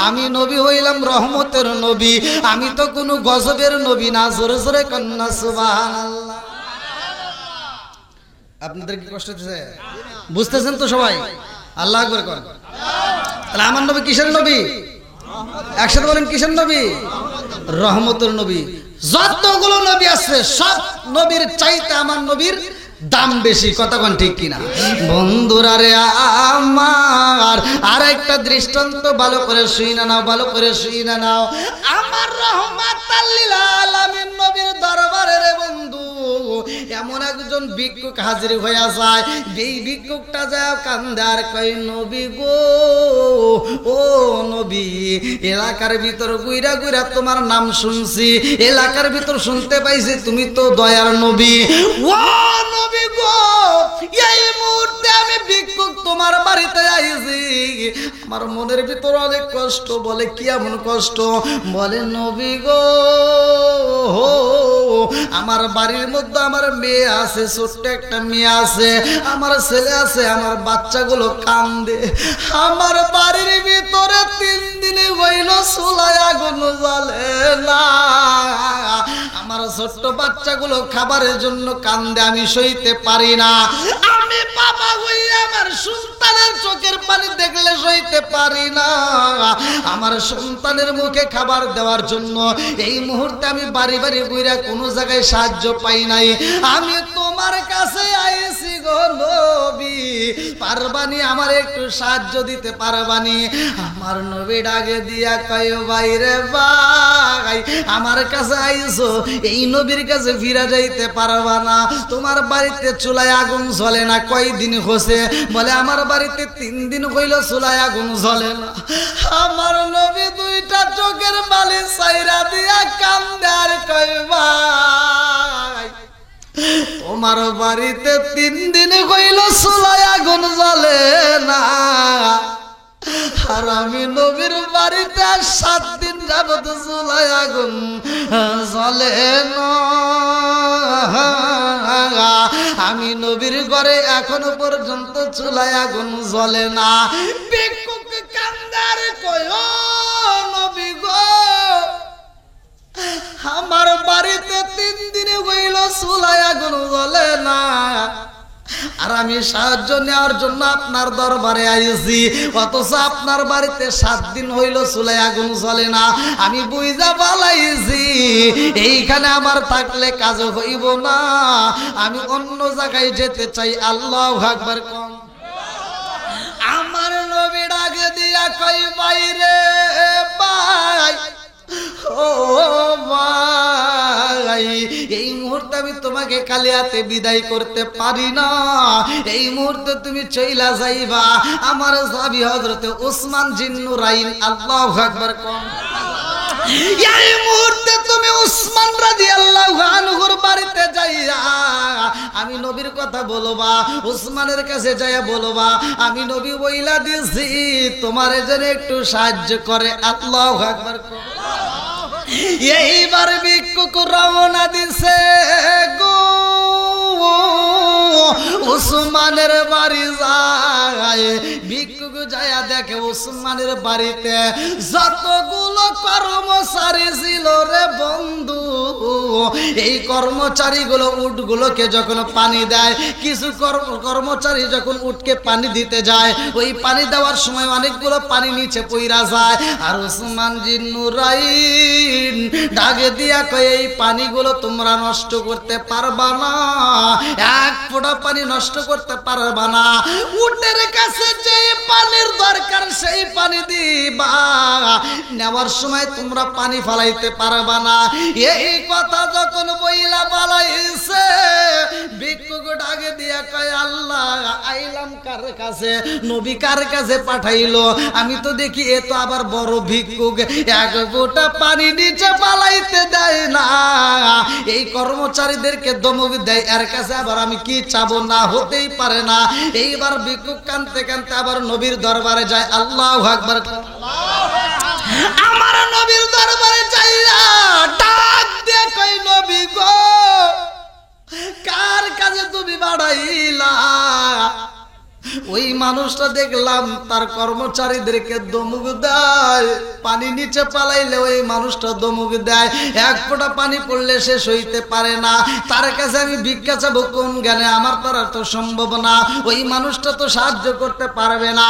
আমি নবী হইলাম রহমতের নবী, আমি তো কোনো গজবের নবী না। জোরে জোরে কন্যা সুবহানাল্লাহ। আপনাদের কি কষ্ট হচ্ছে? বুঝতেছেন তো সবাই? আল্লাহু আকবার করেন। তাহলে আমার নবী কিসের নবী? একসাথে বলেন, কিসের নবী? রহমতের নবী। যতগুলো নবী আছে সব নবীর চাইতে আমার নবীর দাম বেশি, কথা কোন ঠিক কিনা? বন্ধুরা রে আমার আরেকটা দৃষ্টান্ত ভালো করে শুইনা নাও, ভালো করে শুইনা নাও। আমার রহমাতাল লিল আলামিন নবীর দরবারে রে বন্ধু এমন একজন ভিক্ষুক হাজির হইয়া যায়। এই ভিক্ষুকটা যায় কান্দে আর কয়, নবী গো, ও নবী, এলাকার ভিতর গুইরা গুইরা তোমার নাম শুনছি, এলাকার ভিতর শুনতে পাইছি তুমি তো দয়ার নবী। ও নবী গো, এই মুহূর্তে আমি ভিক্ষুক তোমার বাড়িতে আইছি, আমার মনের ভিতর অনেক কষ্ট। বলে কি এমন কষ্ট? বলে নবী গো, আমার বাড়ির মধ্যে আমার মেয়ে আছে, ছোট্ট একটা মেয়ে আছে, আমার ছেলে আছে, আমার বাচ্চাগুলো কান্দে। আমার বাড়ির ভিতরে 3 দিনে হইল চুলায় আগুন জ্বলে না, আমার ছোট্ট বাচ্চাগুলো খাবারের জন্য কান্দে, আমি সইতে পারি না। আমি বাবা হইয়া আমার সন্তানের চোখের পানি দেখলে সইতে পারি না। আমার সন্তানের মুখে খাবার দেওয়ার জন্য এই মুহূর্তে আমি বাড়ি বাড়ি ঘুরে কোনো জায়গায় সাহায্য পাই নাই। আমি তোমার কাছে আইছি গো নবী, পারবানি আমার একটু সাহায্য দিতে পারবানি? আমার নবী ডাকে দিয়া কয়, বাইরে ভাই, আমার কাছে আইছো, এই নবীর কাছে ফিরে যাইতে পারবা না। তোমার বাড়িতে চুলায় আগুন জ্বলে না, কয়দিন হচ্ছে? বলে আমার বাড়িতে 3 দিন হইল চুলায় আগুন জ্বলে না। আমার নবী 2টা চোখের বালি ছাইরা দিয়া কান্দে আর কয়, ভাই, তোমার বাড়িতে 3 দিন হইল চুলায় আগুন জ্বলে না, আর আমি নবীর বাড়িতে 7 দিন যাবত চুলায় আগুন জ্বলে না। আমি নবীর ঘরে এখনো পর্যন্ত চুলায় আগুন জ্বলে না। ভিক্ষুক কান্দার কয়, ও নবী গো, আমার বাড়িতে 3 দিনে হইল চুলায় আগুন জ্বলে না, আর আমি সাহায্য নেওয়ার জন্য আপনার দরবারে আইছি, অথচ আপনার বাড়িতে 7 দিন হইল চুলায় আগুন জ্বলে না। আমি বুঝা পালাইছি এইখানে আমার থাকলে কাজ হইব না, আমি অন্য জায়গায় যেতে চাই। আল্লাহু আকবার কম। আমার নবী ডাকে দিয়া কই, বাইরে ভাই, ও ভাই, এই মুহূর্তে আমি তোমাকে খালি হাতে বিদায় করতে পারি না। এই মুহূর্তে তুমি চইলা যাইবা আমার সাহাবী হযরতে ওসমান জিন্নুরাইন। আল্লাহু আকবার কম। এই মুহূর্তে তুমি ওসমান রাদিয়াল্লাহু আনহুর বাড়িতে যাইয়া আমি নবীর কথা বলবা, ওসমানের কাছে যাইয়া বলবা, আমি নবী বইলা দিছি তোমার জন্য একটু সাহায্য করে। আল্লাহু আকবার কম। এইবার ভিক্ষুক রওনা দিছে গো, ওসমানের বাড়ি যায়। ভিক্ষুক যায়া দেখে ওসমানের বাড়িতে যতগুলো কর্মচারী ছিল রে বন্ধু, এই কর্মচারীগুলো উটগুলোকে যখন পানি দেয়, কিছু কর্মচারী যখন উটকে পানি দিতে যায়, ওই পানি দেওয়ার সময় অনেকগুলো পানি নিচে পইরা যায়। আর ওসমান জিন্নুরাইন ডাকে দিয়া কয়, এই পানিগুলো তোমরা নষ্ট করতে পারবা না, 1 ফোঁটা পানি নষ্ট করতে পারবা না। উটের কাছে যে পানির দরকার সেই পানি দিবা, নেওয়ার সময় তোমরা পানি ফালাইতে পারবা না। এই কথা যখন বইলা পালাইছে, ভিক্ষুক ডাকে দিয়া কয়, আল্লাহ, আইলাম কার কাছে, নবী কার কাছে পাঠাইলো? আমি তো দেখি এ তো আবার বড় ভিক্ষুক, 1 ফোঁটা পানি নিচে পালাইতে দেয় না, এই কর্মচারীদেরকে ধমক দেয়, এর কাছে আবার আমি কি চাবো? না, হতেই পারে না। এইবার ভিক্ষুক কানতে কানতে আবার নবীর দরবারে যায়। আল্লাহু আকবার। আমার নবীর দরবারে যাইয়া ডাক দিয়ে কই, নবী গো, কার কাছে তুমি বাড়াইলা? ওই মানুষটা দেখলাম তার কর্মচারীদেরকে ধমক দেয়, পানি নিচে পালাইলে ওই মানুষটা ধমক দেয়, 1 ফোঁটা পানি পড়লে সে সইতে পারে না। তার কাছে আমি ভিক্ষা চাবো কোন জ্ঞানে? আমার দ্বারা তো সম্ভব না, ওই মানুষটা তো সাহায্য করতে পারবে না।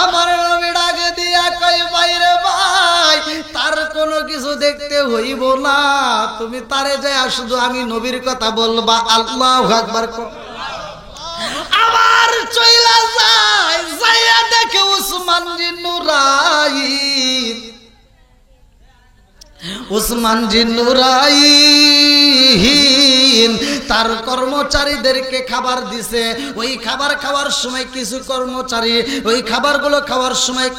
আমার নবী ডাকে দিয়া কই, বাইরে ভাই, তার কোনো কিছু দেখতে হইব না, তুমি তারে যায় শুধু আমি নবীর কথা বলবা। আল্লাহু আকবার। চইলা যায়, যাইয়া দেখে উসমান জিন্নুরাইন, উসমান জিন্নুরাইন তার কর্মচারীদেরকে খাবার দিছে। ওই খাবার খাওয়ার সময় কিছু কর্মচারী ওই খাবারগুলো খাওয়ার সময়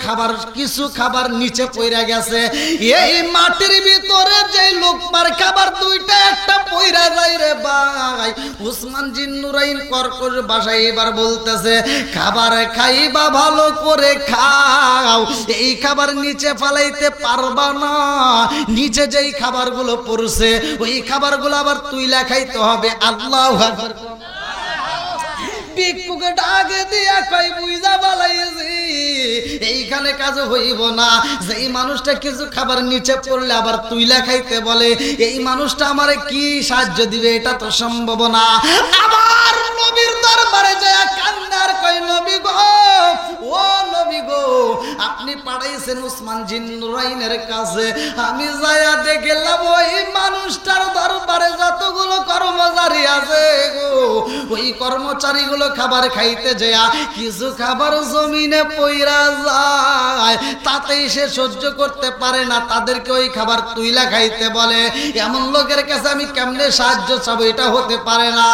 কিছু খাবার নিচে পড়ে গেছে। এই মাটির ভিতরে যে লোকমার খাবার দুইটা একটা পড়ে যায় রে ভাই। উসমান জিন্নুরাইন কর্কশ ভাষায় এবার বলতেছে, খাবার খাইবা ভালো করে খাও, এই খাবার নিচে ফালাইতে পারবা না। নিচে যেই খাবারগুলো পড়ছে ওই খাবারগুলো আবার তুইলা খাইতে হবে। আল্লাহু আকবার। ভিক্ষুকে ডাক দিয়া কই বুইজা বালাইছি এইখানে কাজ হইব না। যেই মানুষটা কিছু খাবার নিচে পড়লে আবার তুইলা খাইতে বলে, এই মানুষটা আমারে কি সাহায্য দিবে? এটা তো সম্ভব না। আবার নবীর দরবারে যায় কান্নার কই, নবী গো, ও নবী গো, আপনি পাঠাইছেন উসমান জিন্নুরাইনের কাছে, আমি যায়া দেখলাম ওই মানুষটার দরবারে যতগুলো কর্মচারী আছে গো, ওই কর্মচারীগুলো খাবার খাইতে যায় কিছু খাবার জমিনে পইরা যায়, তাতেই সে সহ্য করতে পারে না, তাদেরকে ওই খাবার তুইলা খাইতে বলে। এমন লোকের কাছে আমি কেমনে সাহায্য চাবো? এটা হতে পারে না।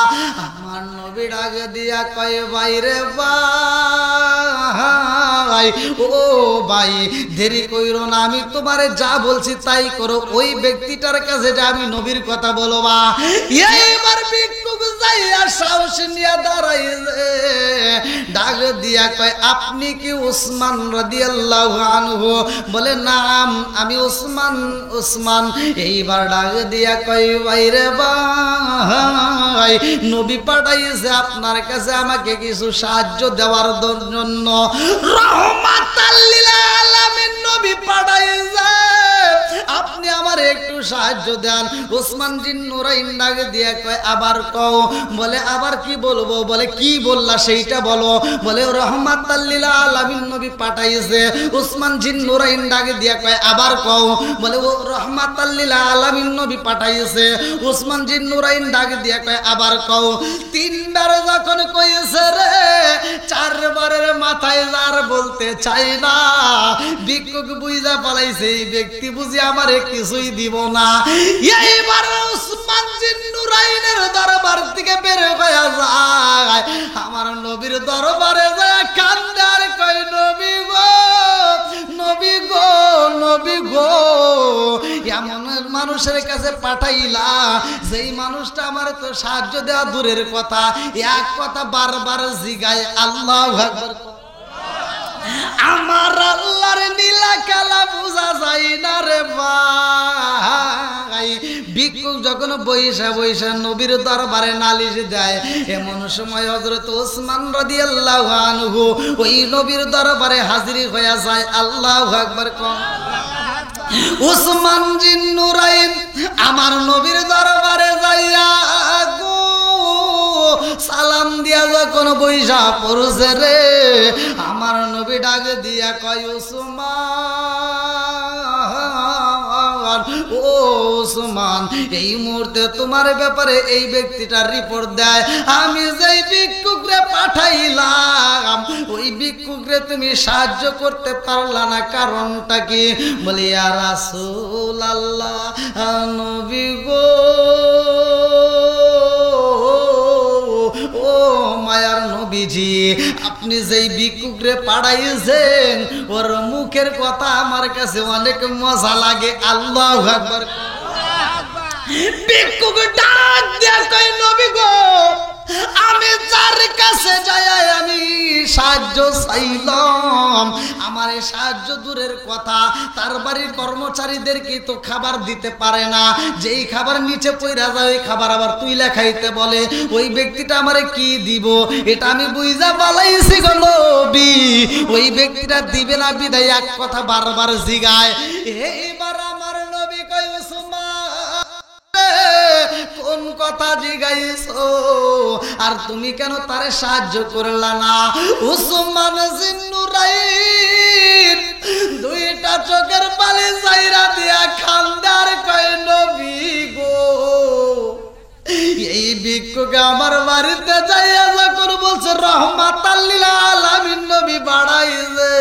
আমার নবী ডাক দিয়া কয়, বাইরে ভাই, ও ভাই, দেরি কইরো না, আমি তোমারে যা বলছি তাই করো। ওই ব্যক্তিটার কাছে যে আমি নবীর কথা বলবা। এইবার ভিক্ষুক যাইয়া সাহস নিয়ে দাঁড়াইছে, ডাক দিয়া কয়, আপনি কি উসমান রাদিয়াল্লাহু আনহু? বলে নাম, আমি উসমান। উসমান এইবার ডাক দিয়া কয়, বাইরে ভাই, নবী পাঠাইছে আপনার কাছে আমাকে কিছু সাহায্য দেওয়ার জন্য। রহমাতাল লিল আলামিন নবী পাঠাইছে, আপনি আমার একটু সাহায্য দেন। উসমান জিন্নুরাইন ডাক দিয়া কয়, আবার কও। বলে আবার কি বলবো? বলে কি বললা সেইটা বলো। বলে রহমাতাল লিল আলামিন নবী পাঠাইছে। উসমান জিন্নুরাইন ডাক দিয়া কয়, আবার কও। বলে ও রহমাতাল লিল আলামিন নবী পাঠাইছে। উসমান জিন্নুরাইন ডাক দিয়া কয়, আবার কও। তিনবার যখন কইছে রে, চারবারের মাথায় যার বলতে চাই না। ভিক্ষুক বুঝা পালাইছে এই ব্যক্তি বুঝি আমারে কিছুই দিব না। এইবার উসমান জিন্নুরাইনের দরবার থেকে বের হয়ে যায়, আমার নবীর দরবারে যায় কান্দে আর কয়, নবী গো, নবী গো, নবী গো, এমন মানুষের কাছে পাঠাইলা যেই মানুষটা আমার তো সাহায্য দেওয়া দূরের কথা, এক কথা বারবার জিগায়। আল্লাহু আকবার। আমার আল্লাহর নীলা কালা বুঝা যায় না রে ভাই। ভিক্ষুক যখন বইসা বইসা নবীর দরবারে নালিশ দেয়, এমন সময় হযরত ওসমান রাদিয়াল্লাহু আনহু ওই নবীর দরবারে হাজির হয়ে যায়। আল্লাহু আকবার। উসমান জিন্নুরাইন আমার নবীর দরবারে যাইয়া গো সালাম দিয়া যখন বইসা পড়ছে রে, আমার নবী ডাক দিয়া কয়, উসমান, ও উসমান, এই মুহূর্তে তোমার ব্যাপারে এই ব্যক্তিটার রিপোর্ট দেয়। আমি যেই ভিক্ষুকরে পাঠাইলাম ওই ভিক্ষুকরে তুমি সাহায্য করতে পারলা না, কারণটা কি? বলি ইয়া রাসূলুল্লাহ, নবী গো, ও মায়ার নবীজি, আপনি যেই ভিক্ষুকরে পাঠাইছেন ওর মুখের কথা আমার কাছে অনেক মজা লাগে। আল্লাহু আকবার। ভিক্ষুক ডাক দিয়া কয়, নবী গো, আমি যার কাছে যাই আমি সাহায্য চাইলাম, আমার এই সাহায্য দূরের কথা, তার বাড়ির কর্মচারীদেরকে তো খাবার দিতে পারে না, যেই খাবার নিচে পইরা যায় ওই খাবার আবার তুইলা খাইতে বলে। ওই ব্যক্তিটা আমারে কি দিব এটা আমি বুঝা পালাইছি গো নবী। ওই ব্যক্তিটা দিবে না বিদায় এক কথা বারবার জিগায়। এইবার আমার নবী কয়, উসমান, কোন কথা জিগাইছো আর তুমি কেন তারে সাহায্য করলা না? উসমান জিন্নুরাইন দুইটা চোখের পানি চাইরা দিয়া খান্দার কয়, নবী গো, এই ভিক্ষুকে আমার বাড়িতে যাইয়া যখন বলছে রহমাতাল লিল আলামিন নবী বাড়াইছে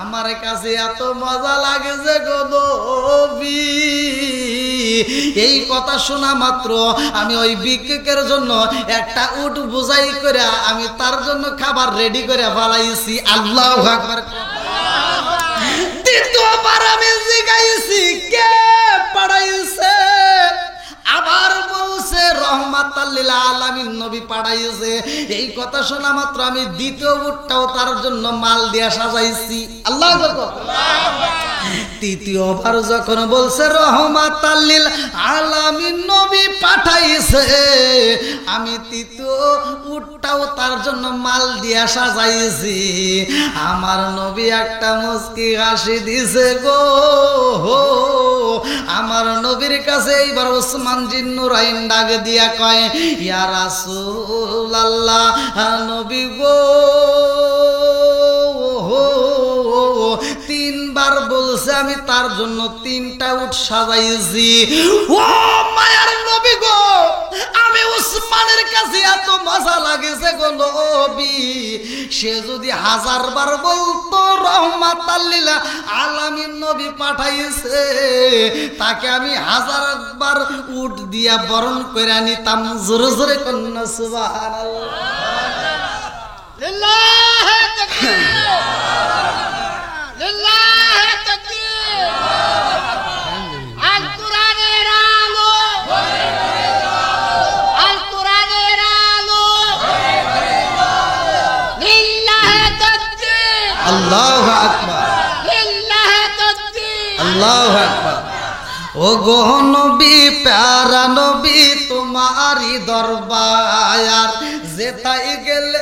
আমার কাছে এত মজা লাগেছে গো নবী এই কথা শোনা মাত্র আমি ওই ভিক্ষুকের জন্য একটা উট বোঝাই করে আমি তার জন্য খাবার রেডি করে ফেলাইছি আল্লাহু আকবার দ্বিতীয়বার আমি জিজ্ঞাসি কে পাঠাইছে আবার বলছে রহমাতাল লিল আলামিন নবী পাঠাইছে এই কথা শোনা মাত্র আমি দ্বিতীয় উটটাও তার জন্য মাল দিয়া সাজাইছি আল্লাহু আকবার তৃতীয়বার যখন বলছে রহমাতাল লিল আলামিন নবী পাঠাইছে আমি তৃতীয় উটটাও তার জন্য মাল দিয়া সাজাইছি আমার নবী একটা মুস্কি হাসি দিছে গো আমার নবীর কাছে এইবার ওসমান জিন্নুরাইন ডাক দিয়া কয় ইয়া রাসূলুল্লাহ নবী গো তিনবার বলছে আমি তার জন্য তিনটা উট সাজাইছি ও মায়ার নবী গো আমি ওসমানের কাছে এত মজা লাগেছে গো নবী সে যদি 1000 বার বলতো রহমাতাল লিল আলামিন নবী পাঠাইছে তাকে আমি 1000 বার উট দিয়া বরণ করে নিতাম জোরে জোরে কন্যা সুবহানাল্লাহ লিল্লাহি তাকবীর লিল্লাহি তাকবীর আল কোরআনের আলো আল কোরআনের আলো লিল্লাহি তাকবীর আল্লাহু আকবার লিল্লাহি তাকবীর আল্লাহু আকবার ও গো নবী প্যারা নবী তোমারি দরবার যেতাই গেলে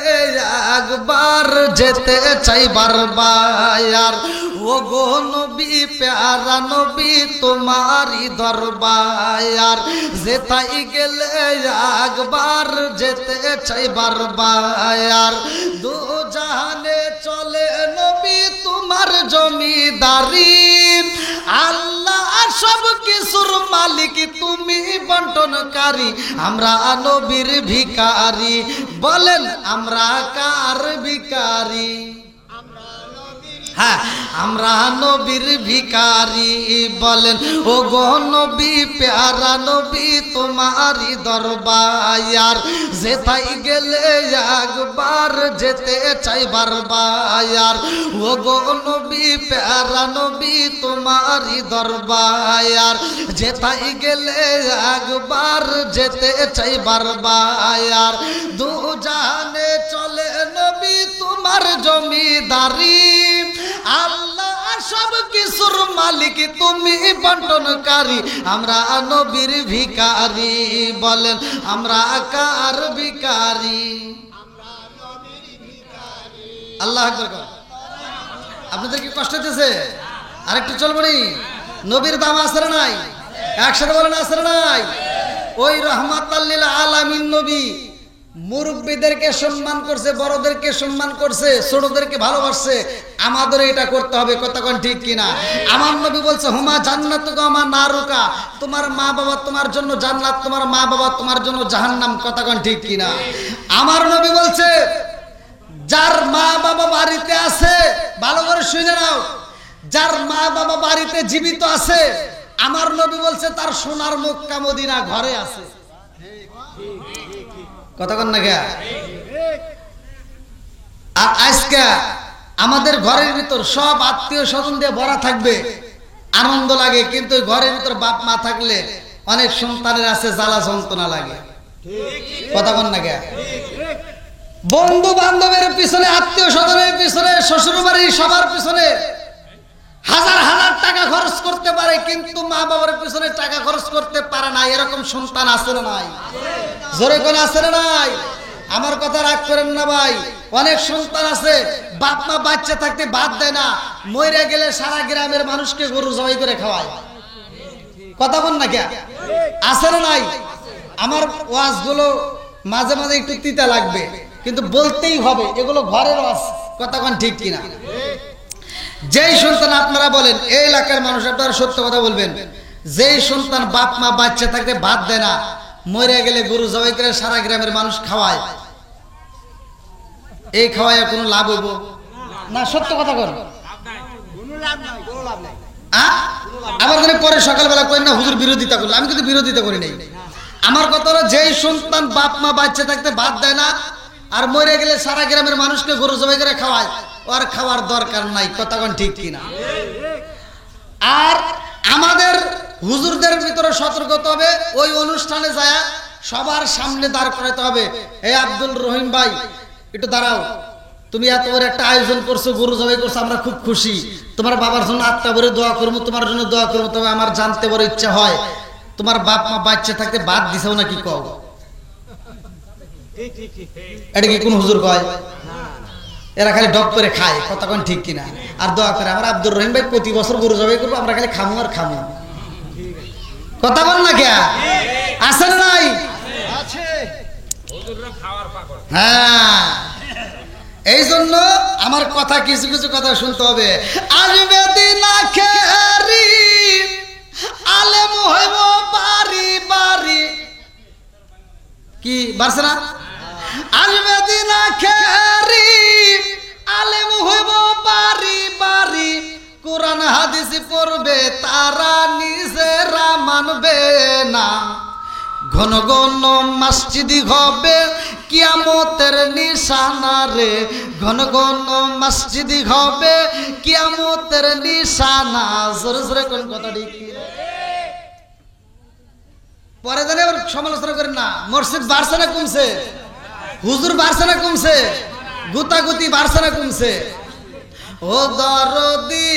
একবার যেতে চাই বারবার ও গো নবী প্যারা নবী তোমারি দরবার যেতাই গেলে একবার যেতে চাই বারবার দু জাহানে চলে নবী তোমার জমিদারি আল্লাহ সব কিছুর মালিক তুমি বন্টনকারী আমরা নবীর ভিখারি বলেন আমরা কার ভিখারি হ্যাঁ আমরা নবীর ভিখারি বলেন ও গো নবী প্যারা নবী তোমারি দরবার যেতাই গেলে একবার যেতে চাই বারবার ও গো নবী প্যারা নবী তোমারি দরবার যেতাই গেলে একবার যেতে চাই বারবার দু জাহানে চলে নবী তোমার জমিদারি আল্লাহ সব কিছুর মালিক তুমি বন্টনকারী আমরা নবীর ভিখারি বলেন আমরা কার ভিখারি আল্লাহ আকবার আপনাদের কি কষ্ট হতেছে আরেকটু চলবো নি নবীর দাম আছে না নাই একসাথে বলেন আছে না নাই ওই রহমাতাল লিল আলামিন নবী মুরব্বীদেরকে সম্মান করছে বড়দেরকে সম্মান করছে ছোটদেরকে ভালোবাসছে আমাদের এটা করতে হবে কথা কোন ঠিক কিনা আমার নবী বলছে হুমা জান্নাতুকা মা নারুকা তোমার মা বাবা তোমার জন্য জান্নাত তোমার মা বাবা তোমার জন্য জাহান্নাম কথা কোন ঠিক কিনা আমার নবী বলছে যার মা বাবা বাড়িতে আছে ভালো করে শুনে নাও যার মা বাবা বাড়িতে জীবিত আছে আমার নবী বলছে তার সোনার মক্কা মদিনা ঘরে আছে কতক্ষণ না গা আর আজকে আমাদের ঘরের ভিতর সব আত্মীয় স্বজন দিয়ে ভরা থাকবে আনন্দ লাগে কিন্তু ঘরের ভিতর বাপ মা থাকলে অনেক সন্তানের আছে জ্বালা যন্ত্রণা লাগে কতক্ষণ না গা বন্ধু বান্ধবের পিছনে আত্মীয় স্বজনের পিছনে শ্বশুর বাড়ির সবার পিছনে হাজার হাজার টাকা খরচ করতে পারে কিন্তু মা বাবার পিছনে টাকা খরচ করতে পারে না এরকম সন্তান আছে না নাই জোরে কোন আছে না নাই আমার কথা রাগ করেন না ভাই অনেক সন্তান আছে বাপ মা বাচ্চা থাকতে বাদ দেয় না মরে গেলে সারা গ্রামের মানুষকে গরু জবাই করে খাওয়ায় কথা বল না কে আছে না নাই আমার ওয়াজগুলো মাঝে মাঝে একটু তিতা লাগবে কিন্তু বলতেই হবে এগুলো ঘরের ওয়াজ কথা কোন ঠিক কিনা যেই সন্তান আপনারা বলেন এই এলাকার মানুষ আপনারা সত্য কথা বলবেন যেই সন্তান বাপ মা বাচ্চা থাকতে ভাত দেয় না মরে গেলে গরু জবাই করে সারা গ্রামের মানুষ খাওয়ায় এই খাওয়ায় কোনো লাভ হইব না? সত্য কথা কর। আবার যদি পরে সকালবেলা করেন না হুজুর বিরোধিতা করলো, আমি কিন্তু বিরোধিতা করি নাই। আমার কথা হলো যেই সন্তান বাপ মা বাচ্চা থাকতে ভাত দেয় না আর মরে গেলে সারা গ্রামের মানুষকে গরু জবাই করে খাওয়ায়, ওর খাওয়ার দরকার নাই। কথা কোন ঠিক কিনা? আর আমাদের হুজুরদের ভিতরে সতর্ক হতে হবে, ওই অনুষ্ঠানে যায় সবার সামনে দাঁড় করাতে হবে, এই আব্দুল রহিম ভাই একটু দাঁড়াও, তুমি এত বড় একটা আয়োজন করছো, গরু জবাই করছো, আমরা খুব খুশি, তোমার বাবার জন্য আত্মা ভরে দোয়া করবো, তোমার জন্য দোয়া করবো, তবে আমার জানতে বড় ইচ্ছা হয় তোমার বাপ মা বাচ্চা থাকতে বাদ দিছেও নাকি? কও এটা কি কোন হুজুর কয়? এরা খালি ডক করে খায়। কথা কোন ঠিক কিনা? আর দোয়া করে আমার আব্দুর রহিম ভাই প্রতি বছর গরু জবাই করবো, আমরা খালি খামু আর খামু। কথা বল না কে? আছে না নাই? হ্যাঁ, এই জন্য আমার কথা কিছু কিছু কথা শুনতে হবে। আসবে দিন আখেরি আলেম হইব বাড়ি বাড়ি, কি বাড়ছে না? আসবে দিন আখেরি আলেম হইব বাড়ি বাড়ি, কোরআন হাদিস পড়বে তারা নিজেরা মানবে না, ঘন ঘন মসজিদ হবে কিয়ামতের নিশানা রে, ঘন ঘন মসজিদ হবে কিয়ামতের নিশানা। জোরে জোরে কোন কথা ঠিক? পরে জানে আবার সমালোচনা করেন না, মসজিদ বাড়ছে না কমছে? হুজুর বাড়ছে না কমছে? গুতাগুতি বাড়ছে না কমছে? ও দরদি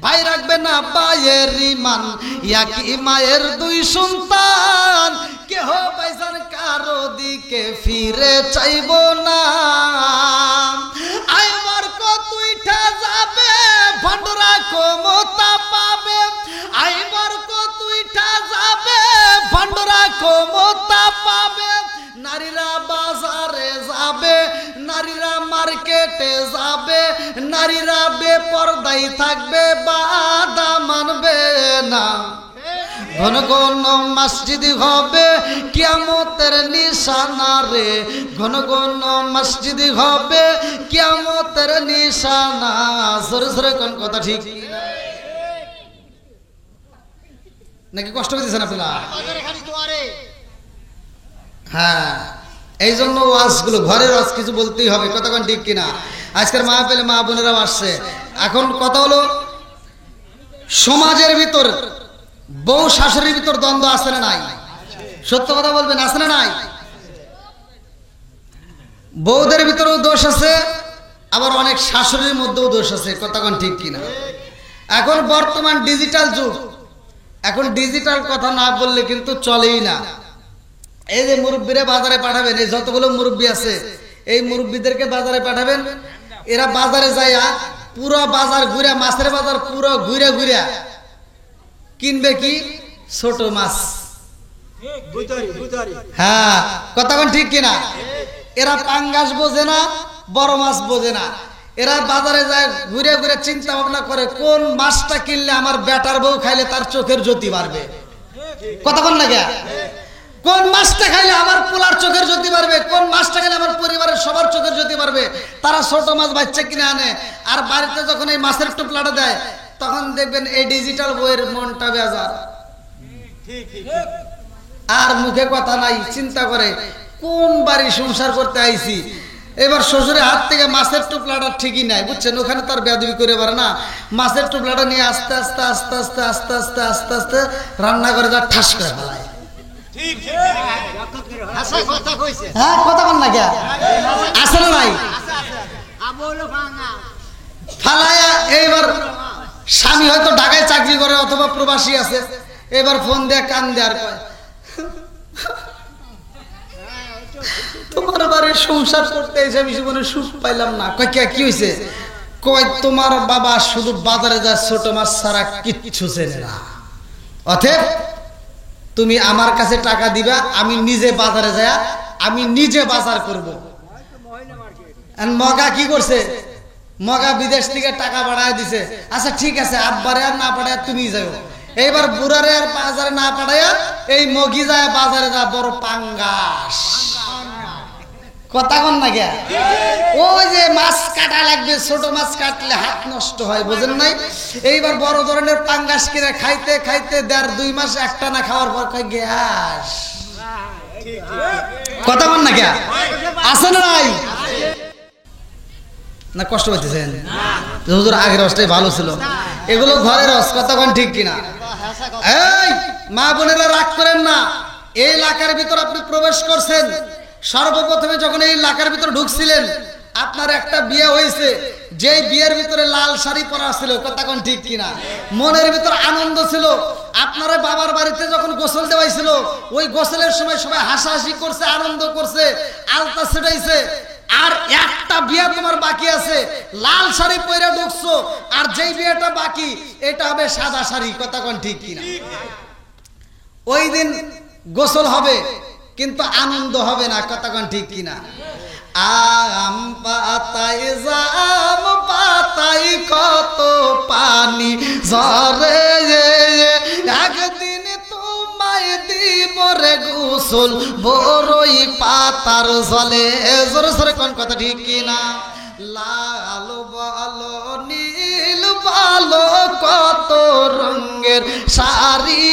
ভাই রাখবে না পায়ের ইমান, একই মায়ের দুই সন্তান, কেহ বাইসান কারো দিকে ফিরে চাইব না। আইবার কত উঠা যাবে ভণ্ডরা ক্ষমতা পাবে, আইবার কত উঠা যাবে ভণ্ডরা ক্ষমতা পাবে, নারীরা বাজারে যাবে, নারীরা মার্কেটে যাবে, নারীরা বেপরদাই থাকবে, বাধা মানবে না, ঘন ঘন মসজিদ হবে কিয়ামতের নিশানা রে, ঘন ঘন মসজিদ হবে কিয়ামতের নিশানা। জোরে জোরে কোন কথা ঠিক নাকি? কষ্ট করতেছেন আপনারা? হ্যাঁ, এই জন্য ওয়াজগুলো ঘরের ওয়াজ কিছু বলতেই হবে। কতক্ষণ ঠিক কিনা? আজকের মাহফিলে মা বোনেরাও আসছে। এখন কথা হলো সমাজের ভিতর বউ শাশুড়ির ভিতর দ্বন্দ্ব আছে না নাই? সত্য কথা বলবেন, আছে না নাই? বউদের ভিতরেও দোষ আছে, আবার অনেক শাশুড়ির মধ্যেও দোষ আছে। কতক্ষণ ঠিক কিনা? এখন বর্তমান ডিজিটাল যুগ, এখন ডিজিটাল কথা না বললে কিন্তু চলেই না। এই যে মুরব্বীরা বাজারে পাঠাবেন, এই যতগুলো মুরব্বী আছে এই মুরব্বীদেরকে বাজারে পাঠাবেন, এরা বাজারে যাইয়া পুরো বাজার ঘুরে, মাছের বাজার পুরো ঘুরে ঘুরে কিনবে কি? ছোট মাছ। হ্যাঁ, কতক্ষণ ঠিক কিনা? এরা পাঙ্গাস বোঝে না, বড় মাছ বোঝে না। এরা বাজারে যায় ঘুরে ঘুরে চিন্তা ভাবনা করে কোন মাছটা কিনলে আমার বেটার বউ খাইলে তার চোখের জ্যোতি বাড়বে। কতক্ষণ লাগে? কোন মাছটা খাইলে আমার পোলার চোখের জ্যোতি বাড়বে, কোন মাছটা খাইলে আমার পরিবারের সবার চোখের জ্যোতি বাড়বে। তারা ছোট মাছ বাচ্চা কিনে আনে, আর বাড়িতে যখন এই মাছের টুকলাটা দেয় তখন দেখবেন এই ডিজিটাল বইয়ের মনটা বেজার, আর মুখে কথা নাই, চিন্তা করে কোন বাড়ি সংসার করতে আইছি। এবার শ্বশুরের হাত থেকে মাছের টুকলাটা ঠিকই নাই, বুঝছেন? ওখানে তার বেয়াদবি করে পারে না। মাছের টুকলাটা নিয়ে আস্তে আস্তে আস্তে আস্তে আস্তে আস্তে আস্তে আস্তে রান্না করে যা ঠাস করে ফেলায়। হ্যাঁ, কথা বল না কে? আছে না নাই? ফালায়া এইবার স্বামী হয়তো ঢাকায় চাকরি করে অথবা প্রবাসী আছে, এবার ফোন দিয়ে কান দেয়ার কয় তোমার বাড়ির সংসার করতে এসে জীবনে সুখ পাইলাম না। কয় কি হয়েছে? কয় তোমার বাবা শুধু বাজারে যায় ছোট মাছ ছাড়া কিচ্ছু চেনে না, অতএব তুমি আমার কাছে টাকা দিবা, আমি নিজে বাজারে যায় আমি নিজে বাজার করব। মগা কি করছে? মগা বিদেশ থেকে টাকা বাড়ায় দিছে। আচ্ছা ঠিক আছে, আব্বারে আর না পাঠায় তুমি যাও। এইবার বুড়ারে আর বাজারে না পাঠাইয়া এই মগি যায় বাজারে যা বড় পাঙ্গাস কথা কন না কে ওই যে মাছ কাটা লাগবে ছোট মাছ কাটলে হাত নষ্ট হয় বুঝেন নাই এইবার বড় ধরনের পাঙ্গাস কিনে খাইতে খাইতে 1.5-2 মাস একটা না খাওয়ার পর কয় গ্যাস কথা কন না কে আছে না নাই না কষ্ট পাইতেছেন হুজুর আগের রসটাই ভালো ছিল এগুলো ঘরের রস কতক্ষণ ঠিক কিনা এই মা বোনেরা রাগ করেন না এই এলাকার ভিতর আপনি প্রবেশ করছেন সর্বপ্রথমে যখন এই এলাকার ভিতর ঢুকছিলেন আপনার একটা বিয়ে হয়েছে যেই বিয়ের ভিতরে লাল শাড়ি পরা ছিল কতক্ষণ ঠিক কিনা মনের ভিতর আনন্দ ছিল আপনারা বাবার বাড়িতে যখন গোসল দেওয়াইছিল ওই গোসলের সময় সবাই হাসাহাসি করছে আনন্দ করছে আলতা ছেড়াইছে আর একটা বিয়ে তোমার বাকি আছে লাল শাড়ি পরে ঢুকছো আর যেই বিয়েটা বাকি এটা হবে সাদা শাড়ি কতক্ষণ ঠিক কিনা ওই দিন গোসল হবে কিন্তু আনন্দ হবে না কতক্ষণ ঠিক কিনা আম পাতায় জাম পাতায় কত পানি ঝরে একদিন তোমায় দিব রে গোসল বড়ই পাতার জলে জোরে জোরে কোন কথা ঠিক কিনা লাল বলো নীল বলো কত রঙের শাড়ি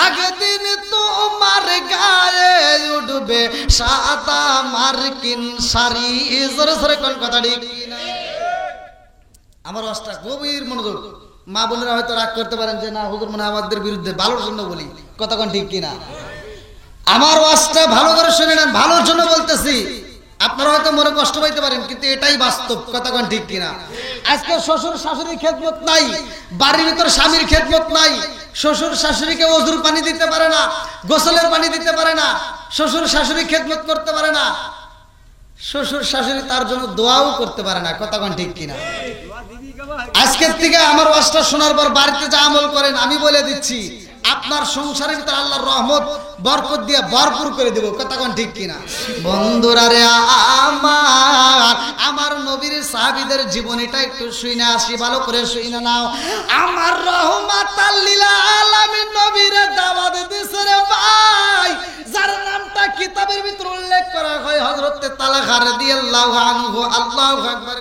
একদিন তোমার গায়ে উঠবে সাদা মার্কিন শাড়ি জোরে জোরে কোন কথা ঠিক কিনা আমার অষ্টা গভীর মনোযোগ মা বোনেরা হয়তো রাগ করতে পারেন যে না হুজুর মনে আমাদের বিরুদ্ধে ভালোর জন্য বলি কতক্ষণ ঠিক কিনা আমার ওয়াজটা ভালো করে শুনে নেন ভালোর জন্য বলতেছি আপনারা হয়তো মনে কষ্ট পাইতে পারেন কিন্তু এটাই বাস্তব কতক্ষণ ঠিক কিনা আজকে শ্বশুর শাশুড়ির খেদমত নাই বাড়ির ভিতর স্বামীর খেদমত নাই শ্বশুর শাশুড়িকে ওযুর পানি দিতে পারে না গোসলের পানি দিতে পারে না শ্বশুর শাশুড়ি খেদমত করতে পারে না শ্বশুর শাশুড়ি তার জন্য দোয়াও করতে পারে না কতক্ষণ ঠিক কিনা আজকের থেকে আমার ওয়াজটা শোনার পর বাড়িতে যা আমল করেন আমি বলে দিচ্ছি আপনার সংসারের ভিতরে আল্লাহর রহমত বরকত দিয়ে ভরপুর করে দেব কতক্ষণ ঠিক কিনা বন্ধুরা রে আমার নবীর সাহাবীদের জীবনীটা একটু শুনে আসি ভালো করে শুনে নাও আমার রহমাতাল লিল আলামিন নবীর দাওয়াত দিছে রে ভাই যার নামটা কিতাবের ভিতর উল্লেখ করা হয় হযরত তালহা রাদিয়াল্লাহু আনহু আল্লাহু আকবার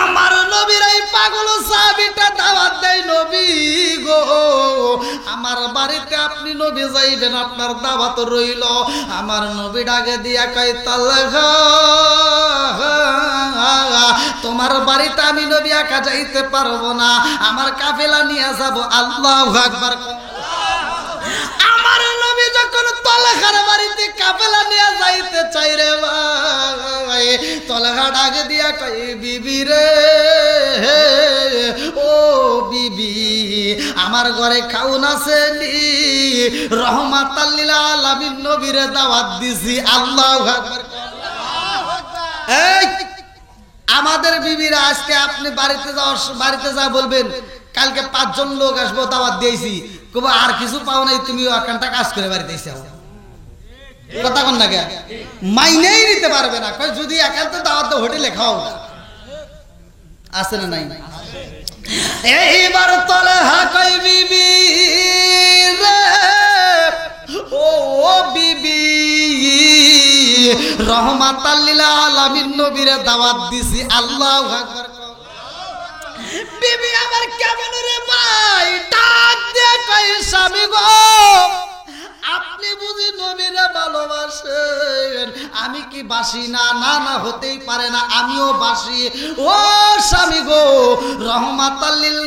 আমার নবীর এই পাগল সাহাবীটা দাওয়াত দেয় নবী গো আমার বাড়িতে আপনি নবী যাইবেন আপনার দাওয়াত রইল আমার নবী ডাকে দিয়া কয় তালহা তোমার বাড়িতে আমি নবী একা যাইতে পারবো না আমার কাফেলা নিয়ে যাব আল্লাহু আকবার আমার নবী যখন তালহার বাড়িতে কাফেলা নিয়ে যাইতে চাই রে ভাই তালহা ডাকে দিয়া কয় বিবি রে ও বিবি আমার ঘরে খাউন আছে নি রহমাতাল লিল আলামিন নবীরে দাওয়াত দিছি আল্লাহু আকবার এই আমাদের বিবিরা আজকে আপনি বাড়িতে যা বলবেন কালকে 5 জন লোক আসবো দাওয়াত দিয়েছি কবে আর কিছু পাও নাই তুমি এখানটা কাজ করে বাড়িতে এসেও কথা কোন না কে মাইনেই নিতে পারবে না কই যদি একান্ত দাওয়াত হোটেলে খাও আছে না নাই এইবার তালহা কই বিবি রে ও বিবি রহমাতাল লিল আলামিন নবীরে দাওয়াত দিছি আল্লাহু আকবার বিবি আমার কেমন রে ভাই ডাক দে কই স্বামী গো আপনি বুঝি নবীরে ভালোবাসেন আমি কি বাসি না না না হতেই পারে না আমিও বাসি ও স্বামী গো রহমাতাল লিল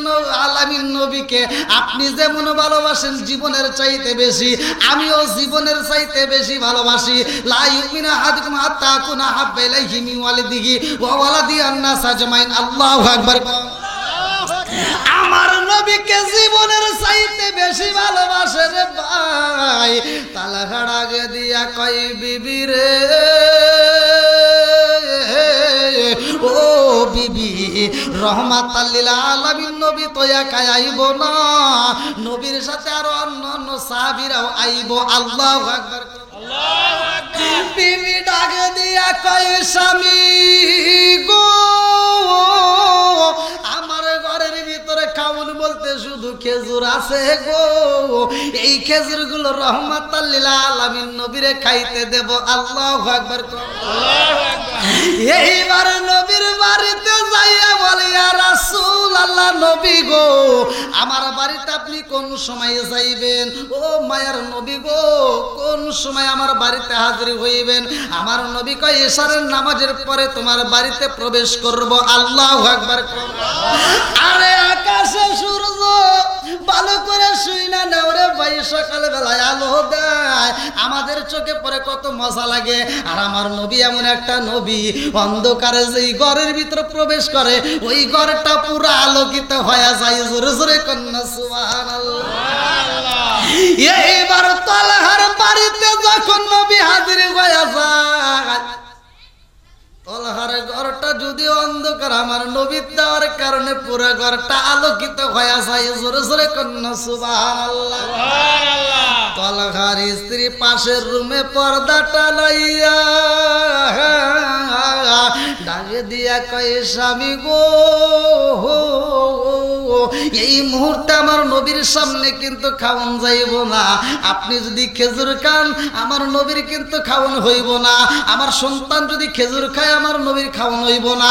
আলামিন নবীকে আপনি যেমন ভালোবাসেন জীবনের চাইতে বেশি আমিও জীবনের চাইতে বেশি ভালোবাসি লা ইউমিনু আহাদুকুম হাত্তা কুনা হাব্বা ইলাইহি মিন ওয়ালিদিহি ওয়া ওয়ালাদি আন-নাস আজমাইন আল্লাহু আকবার আমার নবীকে জীবনের চাইতে বেশি ভালোবাসে রে ভাই তালহা ডাকে দিয়া কয় বিবি রে ও বিবি রহমাতাল লিল আলামিন নবী তো একা আইব না নবীর সাথে আর অন্য সাহাবীরাও আইব আল্লাহু আকবার আল্লাহু আকবার বিবি ডাকে দিয়া কয় স্বামী গো আমার ঘরের ভিতরে খাউন বলতে আছে গো, এই খেজুরগুলো রাহমাতাল লিল আলামিন নবীরে খাইতে দেব। আল্লাহু আকবার। এইবার নবীর বাড়িতে যাইয়া বলে, ইয়া রাসূলুল্লাহ, নবী গো, আমার বাড়িতে আপনি কোন সময় যাইবেন? ও মায়ার নবী গো, কোন সময় আমার বাড়িতে হাজির হইবেন? আমার নবী কয়, ইশারের নামাজের পরে তোমার বাড়িতে প্রবেশ করব। আল্লাহু আকবার। আরে আকাশে সূর্য ভালো করে শুই না নেওরে ভাই, সকাল বেলায় আলো দেয়, আমাদের চোখে পরে কত মজা লাগে। আর আমার নবী এমন একটা নবী, অন্ধকারে যেই ঘরের ভিতরে প্রবেশ করে ওই ঘরটা পুরো আলোকিত হয়ে যায়। জোরে জোরে কন্যা সুবহানাল্লাহ। এইবার তালহার বাড়িতে যখন নবী হাজির হয়ে যায়, তালহার ঘরটা যদি অন্ধকার, আমার নবীর দেওয়ার কারণে পুরো ঘরটা আলোকিত হয়ে যায়। জোরে জোরে কন্যা সুবহানাল্লাহ। তালহার স্ত্রী পাশের রুমে পর্দাটা লইয়া ডাকে দিয়া কয়, স্বামী গো, এই মুহূর্তে আমার নবীর সামনে কিন্তু খাওয়ান যাইব না। আপনি যদি খেজুর খান আমার নবীর কিন্তু খাওয়ান হইব না। আমার সন্তান যদি খেজুর খায় আমার নবীর খাওয়ান হইব না।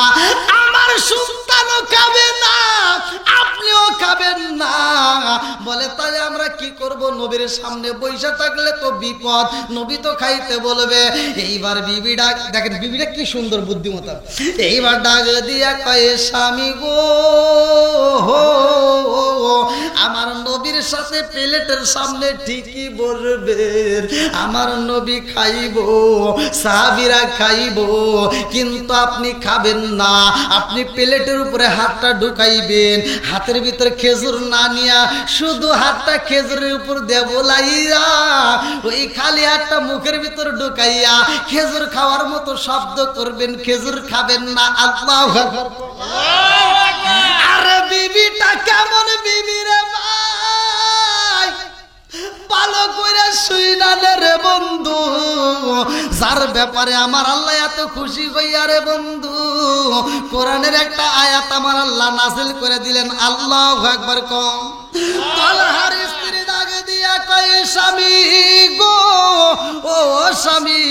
আমার সন্তানও খাবে না, আপনিও খাবেন না। বলে, তাই আমরা কি করব? নবীর সামনে বইসা থাকলে তো বিপদ, নবী তো খাইতে বলবে। এইবার বিবি ডাক, দেখেন বিবিটা কি সুন্দর বুদ্ধিমত্তা। এইবার ডাক দিয়া কয়, স্বামী গো, আমার নবীর সাথে প্লেটের সামনে ঠিকই বলবেন, আমার নবী খাইব, সাহাবীরা খাইব, কিন্তু আপনি খাবেন না। আপনি প্লেটের উপরে হাতটা ঢুকাইবেন, হাতের ভিতরে খেজুর না নিয়া শুধু হাতটা খেজুরের উপর দেব লাইয়া, ওই খালি হাতটা মুখের ভিতরে ঢুকাইয়া খেজুর খাওয়ার মতো শব্দ করবেন, খেজুর খাবেন না। আল্লাহু আকবার। আরে বিবিটা কেমন বিবি রে ভাই, ভালো করে শুই না রে বন্ধু, যার ব্যাপারে আমার আল্লাহ এত খুশি হইয়া রে বন্ধু কোরআনের একটা আয়াত আমার আল্লাহ নাযিল করে দিলেন। আল্লাহু আকবার। কম তালহার স্ত্রী ডাকে দিয়া কয়, স্বামী গো, ও স্বামী,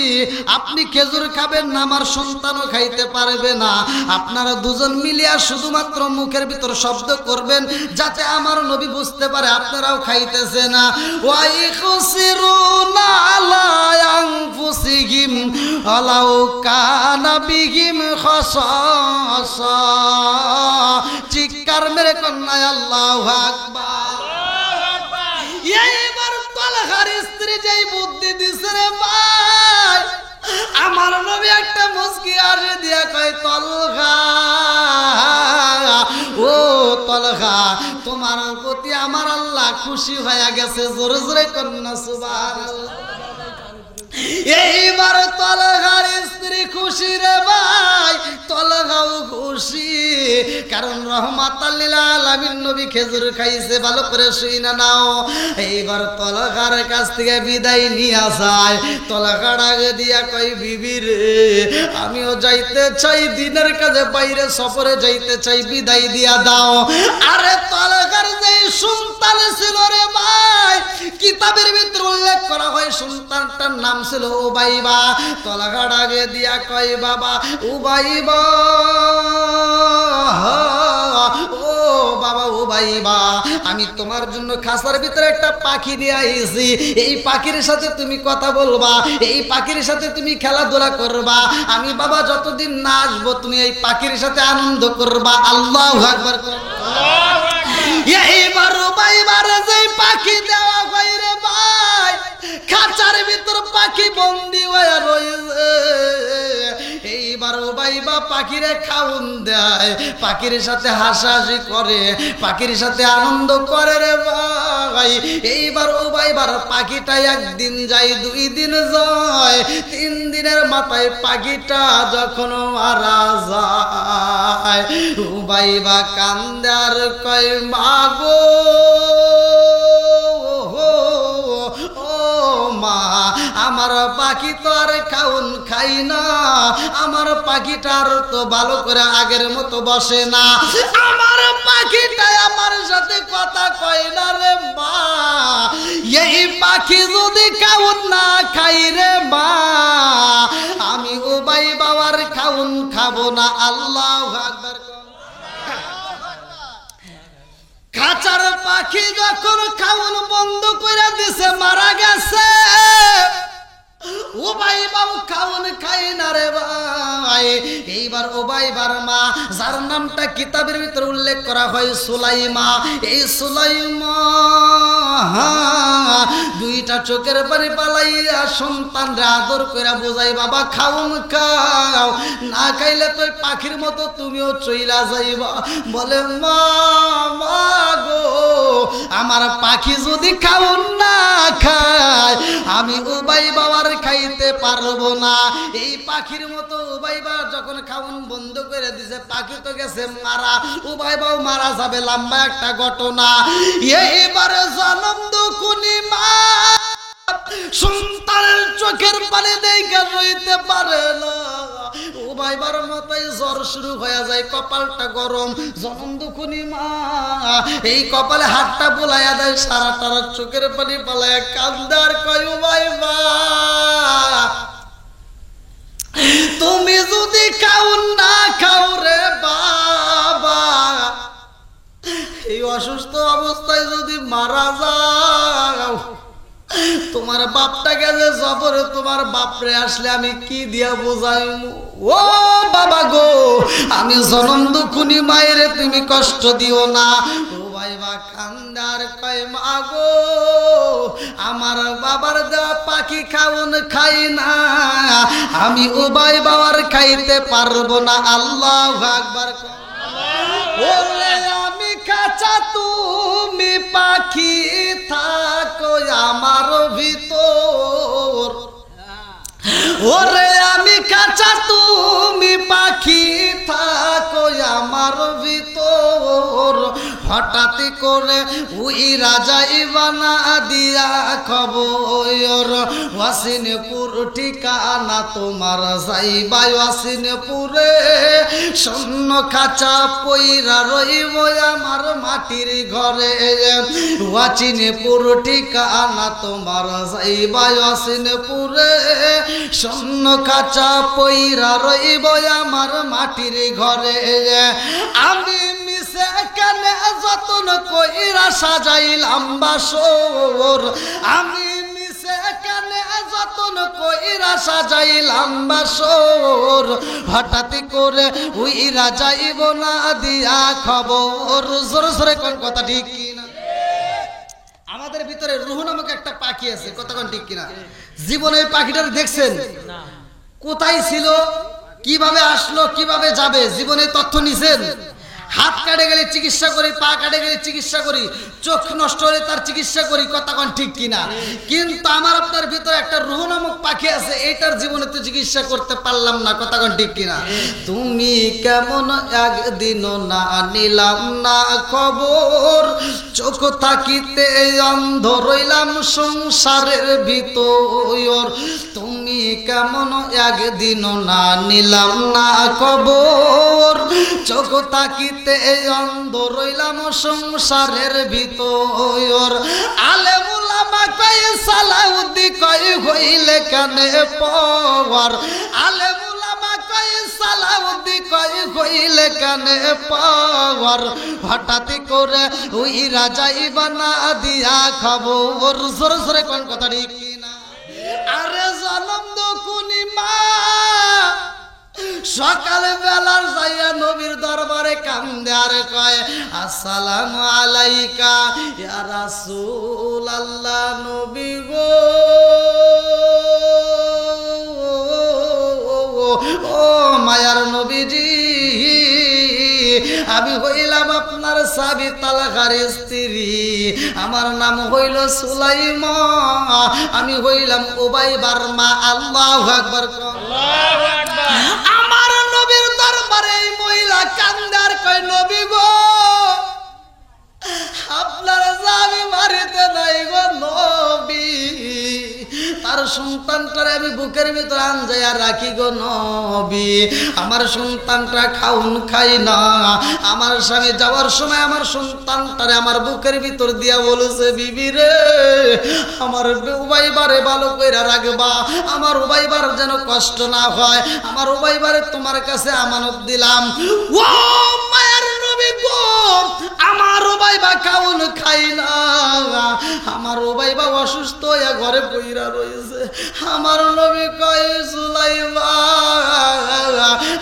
আপনি খেজুর খাবেন না, আমার সন্তানও খাইতে পারবে না। আপনারা দুজন মিলিয়া শুধুমাত্র মুখের ভিতর শব্দ করবেন যাতে আমার নবী বুঝতে পারে আপনারাও খাইতেছে না। ওয়াই খুসিরুনা আলা আনফুসিহিম আলাউ কানা বিহিম খাসাসা। চিৎকার মেরে কন্যা আল্লাহু আকবার। এইবার তালহার স্ত্রী যেই বুদ্ধি দিছে রে ভাই, আমার নবী একটা মুস্কি আসে দিয়া কয়, তালহা, ও তালহা, তোমার প্রতি আমার আল্লাহ খুশি হয়ে গেছে। জোরে জোরে কন্যা সুবহানাল্লাহ। এইবার তালহার স্ত্রী খুশি রে ভাই, তালহাও খুশি, কারণ রাহমাতাল লিল আলামিন নবী খেজুর খাইছে। ভালো করে শুই না নাও। এইবার তালহার কাছ থেকে বিদায় নিয়ে যায়। তালহা ডাকে দিয়া কয়, বিবি রে, আমিও যাইতে চাই, দিনের কাজে বাইরে সফরে যাইতে চাই, বিদায় দিয়া দাও। আরে তালহার যে সন্তান ছিল রে ভাই, কিতাবের ভিতরে উল্লেখ করা হয় সন্তানটার নাম ছিল উবাইবা। তালহা ডাকে দিয়া কয়, বাবা উবাইবা, ও বাবা উবাইবা, আমি তোমার জন্য খাঁচার ভিতরে একটা পাখি নিয়ে আইছি। এই পাখির সাথে তুমি কথা বলবা, এই পাখির সাথে তুমি খেলাধুলা করবা। আমি বাবা যতদিন না আসবো তুমি এই পাখির সাথে আনন্দ করবা। আল্লাহু আকবার। এইবার উবাইবার যে পাখি দেওয়া হয় রে ভাই, খাঁচার ভিতর পাখি বন্দি হয়ে রয়েছে। এইবার উবাইবা পাখিরে খাউন দেয়, পাখির সাথে হাসাহাসি করে, পাখির সাথে আনন্দ করে রে ভাই। এইবার উবাইবার পাখিটা একদিন যায়, 2 দিন যায়, 3 দিনের মাথায় পাখিটা যখন মারা যায়, উবাইবা কান্দে আর কয়, মাগো, ও মা, আমার পাখি তো আর খাউন খাই না, আমার পাখিটার তো ভালো করে আগের মতো বসে না, আমার পাখিটা আমার সাথে কথা কয় না রে মা। এই পাখি যদি খাউন না খাই রে মা, আমি উবাই বাবার খাউন খাবো না। আল্লাহু আকবার। খাঁচার পাখি যখন খাউন বন্ধ করে দিছে, মারা গেছে, উবাই বাবু খাউন খাই না রে ভাই। এইবার উবাইবার মা, যার নামটা কিতাবের ভিতরে উল্লেখ করা হয় সুলাইমা, এই সুলাইমা দুইটা চোখের পানি পালাইয়া সন্তানরা আদর করে বোঝাই, বাবা খাউন খাও, না খাইলে তো পাখির মতো তুমিও চইলা যাইবা। বলে মা মা গো, আমার পাখি যদি খাউন না খায়, আমি উবাই বাবার খাইতে পারবো না। এই পাখির মতো উবাইবা যখন খাউন বন্ধ করে দিছে, পাখি তো গেছে মারা, উবাইবাও মারা যাবে। লম্বা একটা ঘটনা। এইবারে জনম দুকুনি মা সন্তানের চোখের পানি দেখে রইতে পারে না, উবাইবার মতোই জ্বর শুরু হয়ে যায়, কপালটা গরম। জনম দুকুনি মা এই কপালে হাতটা বুলাইয়া দেয়, সারা তারা চোখের পানি পালাইয়া কান্দার কয়, উবাইবা তুমি যদি খাউন না খাও রে বাবা, এই অসুস্থ অবস্থায় যদি মারা যাও, তোমার বাপটা গেছে জবরে, তোমার বাপরে আসলে আমি কি দিয়া বোঝাই? ও বাবা গো, আমি জনম দুকুনি মায়েরে তুমি কষ্ট দিও না। উবাইবা কান্দার কয়, মা গো আমার বাবার দেওয়া পাখি খাউন খাই না, আমি উবাই বাবার খাইতে পারবো না। আল্লাহু আকবার। ওরে আমি কাঁচা তুমি পাখি থাকো আমার ভিতর, ওরে আমি কাঁচা তুমি পাখি থাকো আমার ভিতর, হঠাৎ করে উই রাজা ইবানা দিয়া খবর, ওয়াসিনপুর ঠিকানা তোমার যাইবা ওয়াসিনপুরে, শূন্য খাঁচা পইরা রইব আমার মাটির ঘরে, ওয়াসিনপুর ঠিকানা তোমার যাইবা ওয়াসিনপুরে, শূন্য খাঁচা পইরা রইব আমার মাটির ঘরে। আমি মিশে কানে যতন কইরা সাজাইলাম বাসর, আমি মিশে কানে যতন কইরা সাজাইলাম বাসর, হঠাৎ করে উইরা যাইব না দিয়া খবর। জোরে জোরে কোন কথা ঠিক কিনা? আমাদের ভিতরে রুহু নামক একটা পাখি আছে, কথা কোন ঠিক কিনা? জীবনে এই পাখিটা দেখছেন? কোথায় ছিল, কিভাবে আসলো, কিভাবে যাবে, জীবনে তথ্য নিছেন? হাত কাটে গেলে চিকিৎসা করি, পা কাটে গেলে চিকিৎসা করি, চোখ নষ্ট হলে তার চিকিৎসা করি, কথা কোন ঠিক কিনা? কিন্তু আমার আপনার ভিতরে একটা রুহু নামক পাখি আছে, এইটার জীবনে তো চিকিৎসা করতে পারলাম না, কথা কোন ঠিক কিনা? তুমি কেমন একদিনও না নিলাম না খবর, চোখ থাকিতে অন্ধ রইলাম সংসারের ভিতর, তুমি কেমন একদিনও না নিলাম না খবর, চোখ থাকিতে অন্ধ রইলাম সংসারের ভিতর। আলেম উলামা কয় সালাউদ্দি কয় হইলে কানে পর, আলেম উলামা কয় সালাউদ্দি কয় হইলে কানে পর, হঠাৎ করে ওই রাজা ইবানা দিয়া খবর। জোরে জোরে কোন কথা ঠিক কিনা? আরে জনম দুকুনি মা সকাল বেলার যাইয়া নবীর দরবারে কান্দে আর কয়, আসসালামু আলাইকা ইয়া রাসূলুল্লাহ, নবী গো ও মায়ার নবীজি, আমি হইলাম আপনার সাবি তালকার স্ত্রী, আমার নাম হইল সুলাইমা, আমি হইলাম উবাইবার মা। আল্লাহু আকবার। আল্লাহু আকবার। আমার নবীর দরবারে এই মহিলা কান্দার কয়, নবী গো আপনার স্বামী বাড়িতে নাই গো নবী, তার সন্তান বুকের ভিতর আনজায়া রাখি গো নবী, আমার সন্তানটা খাউন খাই না। আমার স্বামী যাওয়ার সময় আমার সন্তানটারে আমার বুকের ভিতর দিয়া বলেছে, বিবি রে আমার উবাইবারে ভালো কইরা রাখবা, আমার উবাইবার যেন কষ্ট না হয়, আমার উবাইবারে তোমার কাছে আমানত দিলাম। ও মায়ের নবী গো, আমার উবাইবা খাউন খাই না, আমার উবাইবা অসুস্থ হয়ে ঘরে পইরা রয়েছে। আমার নবী কয়, সুলাইমা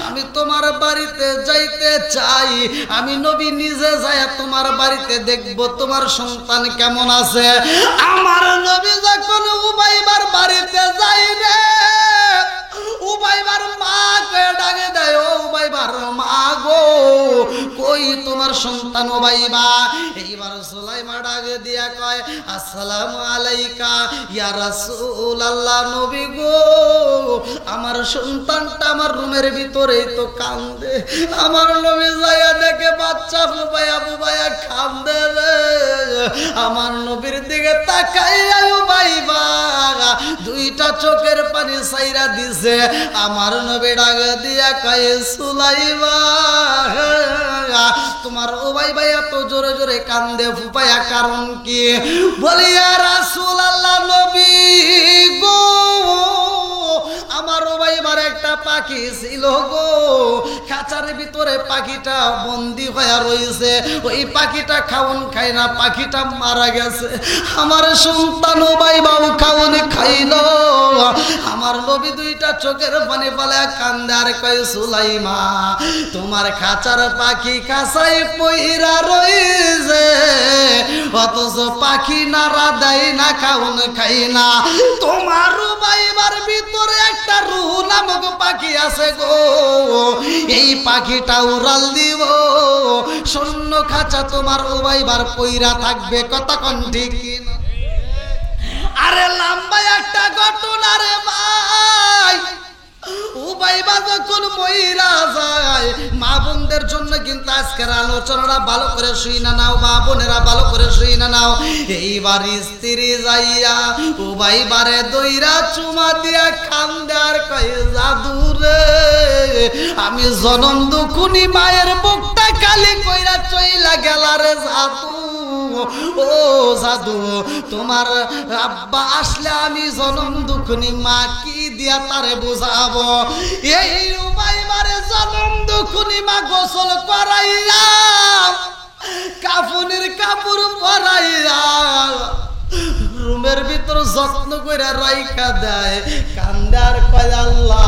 আমি তোমার বাড়িতে যাইতে চাই, আমি নবী নিজে যাই তোমার বাড়িতে দেখব তোমার সন্তান কেমন আছে। আমার নবী যখন উবাইবার বাড়িতে যাই রে, উবাইবার মা কয়ে ডাকে দেয়, ও উবাইবার মা গো, কই তোমার সন্তান উবাইবা? এইবার সুলাইমা ডাকে দিয়া কয়, আসসালামু আলাইকা ইয়া রাসূলুল্লাহ, নবী গো আমার সন্তানটা আমার রুমের ভিতরেই তো কান্দে। আমার নবী যাইয়া দেখে বাচ্চা ফুপায়া ফুপায়া কান্দে রে। আমার নবীর দিকে তাকাইয়া উবাইবা দুইটা চোখের পানি সাইরা দিছে। আমার নবী ডাকে দিয়া কয়, সুলাইমা তোমার উবাইবা এত জোরে জোরে কান্দে ফুপায়া কারণ কি? বলি ইয়া রাসূলুল্লাহ, নবী গো আমার উবাইবার একটা পাখি ছিল গো, খাঁচার ভিতরে পাখিটা বন্দি হয়ে রয়েছে, ওই পাখিটা খাওন খায় না, পাখিটা মারা গেছে। আমার সন্তান উবাইবাও খাওন খাইল। আমার নবী দুইটা চোখের পানি ফেলে কান্দে আর কয়, সুলাইমা তোমার খাঁচার পাখি খাঁচাই পইরা রয়েছে, অথচ পাখি নাড়া দেয় না, খাওন খাই না। তোমার উবাইবার ভিতরে একটা রূহ নামক পাখি আছে গো, এই পাখিটা উড়াল দিব, শূন্য খাঁচা তোমার উবাইবার পইরা থাকবে। কথা কোন ঠিক কিনা? আরে লম্বা একটা ঘটনা রে ভাই। উবাইবা যখন মইরা যায়, মা বোনদের জন্য কিন্তু আজকের আলোচনাটা ভালো করে শুই না নাও, মা বোনেরা ভালো করে শুই না নাও। এইবার স্ত্রী যাইয়া উবাইবারে দইরা চুমা দিয়া কান্দে আর কয়, জাদু রে আমি জনম দুখুনি মায়ের বুকটা খালি কইরা চইলা গেলা রে জাদু। ও জাদু তোমার আব্বা আসলে আমি জনম দুখুনি মা কি দিয়া তারে বুঝাবো? এই উবাইবারে জনম দুখুনি মা গোসল করাইয়া কাফনের কাপড় পরাইয়া রুমের ভিতর যত্ন করে রাইখা দেয়, কান্দার কয় আল্লাহ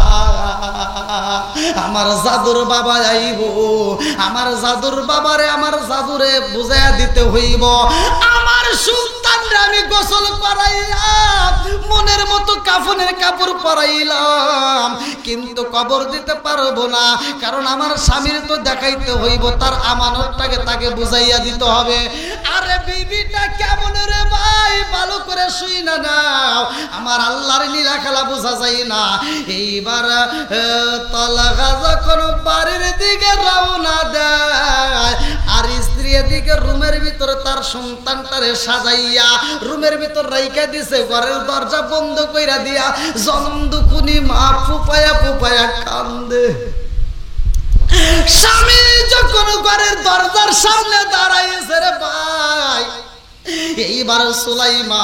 আমার জাদুর বাবা আইব, আমার জাদুর বাবারে আমার জাদুরে বুঝাইয়া দিতে হইব। আমার সন্তানরে আমি গোসল করাইলাম, মনের মতো কাফনের কাপড় পরাইলাম, কিন্তু কবর দিতে পারবো না, কারণ আমার স্বামীর তো দেখাইতে হইব, তার আমানতটাকে তাকে বুঝাইয়া দিতে হবে। আরে বিবিটা কেমন রে ভাই, ভালো করে শুই না নাও, আমার আল্লাহর লীলা খেলা বোঝা যায় না। এইবার তলাকা যখন বাড়ির দিকে রওনা দেয়, আর স্ত্রী এদিকে রুমের ভিতরে তার সন্তানটারে সাজাইয়া রুমের ভিতর রাইখা দিছে, ঘরের দরজা বন্ধ কইরা দিয়া জনম দুখুনি মা ফুপায়া ফুপায়া কান্দে। স্বামী যখন ঘরের দরজার সামনে দাঁড়াইছে রে ভাই, এইবার সুলাইমা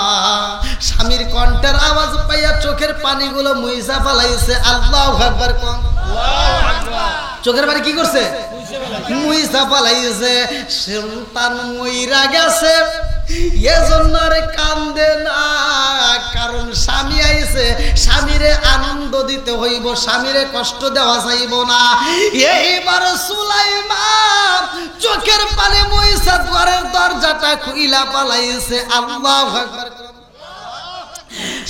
স্বামীর কণ্ঠের আওয়াজ পাইয়া চোখের পানিগুলো মুইজা ফেলাইছে। আল্লাহু আকবার। চোখের পানি কি করছে? মুইজা ফেলাইছে। সন্তান মইরা গেছে, এজন্য রে কান্দে না, কারণ স্বামী আইছে, স্বামীরে আনন্দ দিতে হইব, স্বামীরে কষ্ট দেওয়া যাইব না। এইবার সুলাইমা চোখের পানি মুইজা ঘরের দরজাটা খুইলা পালাইছে। আল্লাহু আকবার।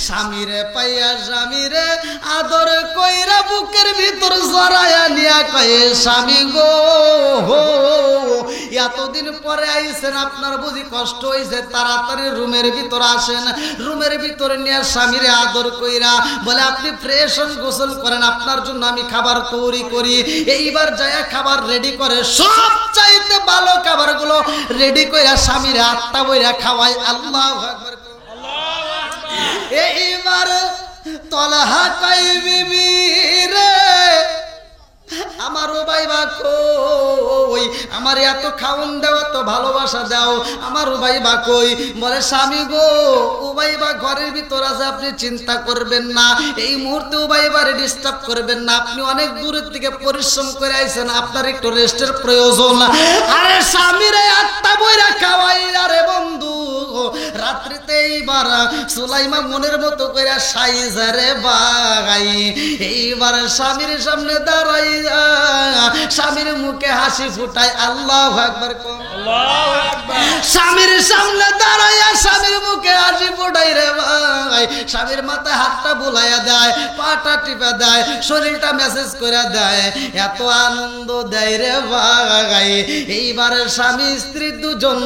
স্বামীরে পাইয়া স্বামীরে আদর কইরা বুকের ভিতর জড়াইয়া নিয়া কয়ে, স্বামী গো এতদিন পরে আইছেন, আপনার বুঝি কষ্ট হইছে, তাড়াতাড়ি রুমের ভিতর আসেন। রুমের ভিতরে নিয়ে স্বামীরে আদর কইরা বলে, আপনি ফ্রেশ হন, গোসল করেন, আপনার জন্য আমি খাবার তৈরি করি। এইবার যায়া খাবার রেডি করে, সব চাইতে ভালো খাবারগুলো রেডি কইরা স্বামীরে আত্মা বইরা খাওয়ায়। আল্লাহু আকবার। এইবার তলহা কই বিবি রে আমার উবাইবা কই, আমার এত খাওন দাও তো ভালোবাসা দাও, আমার উবাইবা কই? বলে স্বামী গো, উবাইবা ঘরের ভিতর আছে, আপনি চিন্তা করবেন না, এই মুহূর্তে উবাইবারে ডিস্টার্ব করবেন না, আপনি অনেক দূরের থেকে পরিশ্রম করে আইছেন, আপনার একটু রেস্টের প্রয়োজন। আরে স্বামীরে আটটা বইরা খাওয়াই, আরে বন্ধু রাত্রিতে এইবার সুলাইমা মনের মতো করে সাইজারে বাগাই, এইবার স্বামীর সামনে দাঁড়াই, স্বামীর মুখে হাসি ফুটায়, আল্লাহু আকবার। স্বামীর সামনে দাঁড়াইয়া স্বামীর মুখে হাসি ফুটাই রে ভাই, স্বামীর মাথায় হাতটা বুলাইয়া দেয়, পাটা টিপা দেয়, শরীরটা মেসেজ করে দেয়, এত আনন্দ দেয় রে ভাই। এইবার স্বামী স্ত্রী দুজন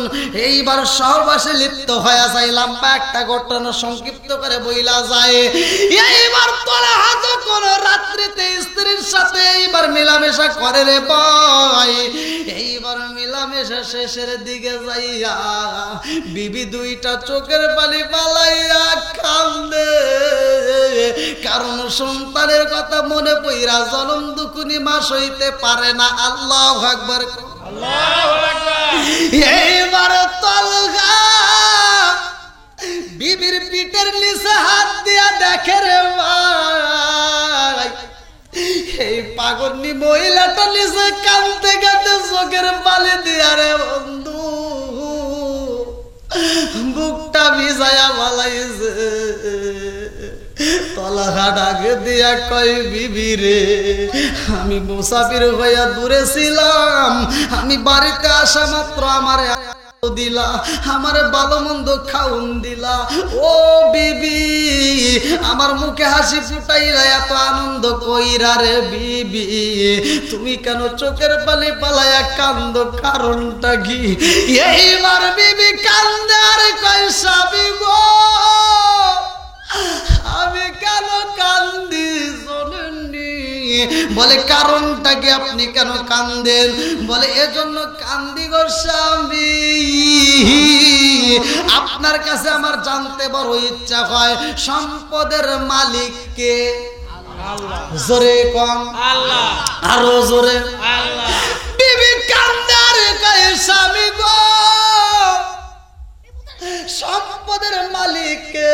এইবার সহবাসে লিপ্ত হয়ে যায়। লম্বা একটা ঘটনা সংক্ষিপ্ত করে বইলা যায়। এইবার তোলা হাত কোন রাত্রিতে স্ত্রীর সাথে এইবার মেলামেশা করে রে ভাই। এইবার মেলামেশা শেষের দিকে যাইয়া বিবি দুইটা চোখের পানি পালাইয়া কান্দে, কারণ সন্তানের কথা মনে পইরা জনম দুকুনি মাস হইতে পারে না। আল্লাহু আকবার, আল্লাহু আকবার। এইবার তলগা বিবির পিঠের নিচে হাত দিয়া দেখে রে ভাই, এই পাগলনি মহিলাটা নিচে কাঁদতে কাঁদতে চোখের পানি দিয়া রে বন্ধু বুকটা ভিজায়া বালাইছে। তলাহা ডাকে দিয়া কয় বিবি রে, আমি মুসাফির হইয়া দূরে ছিলাম, আমি বাড়িতে আসা মাত্র আমার দিলা, আমার ভালো মন্দ খাউন দিলা, ও বিবি আমার মুখে হাসি ফুটাইলা, এত আনন্দ কইরা রে বিবি, তুমি কেন চোখের পানি পালাইয়া কান্দ, কারণটা কি? এইবার বিবি কান্দে আর কয় স্বামী গো, আমি কেন কান্দি শোনেননি? বলে কারণটা কি, আপনি কেন কান্দেন? বলে এজন্য কান্দি গো স্বামী, আপনার কাছে আমার জানতে বড় ইচ্ছা হয় সম্পদের মালিক কে? আল্লাহ। জোরে কম আল্লাহ, আরো জোরে আল্লাহ। বিবি কান্দে আর কয় স্বামী গো, সম্পদের মালিক কে?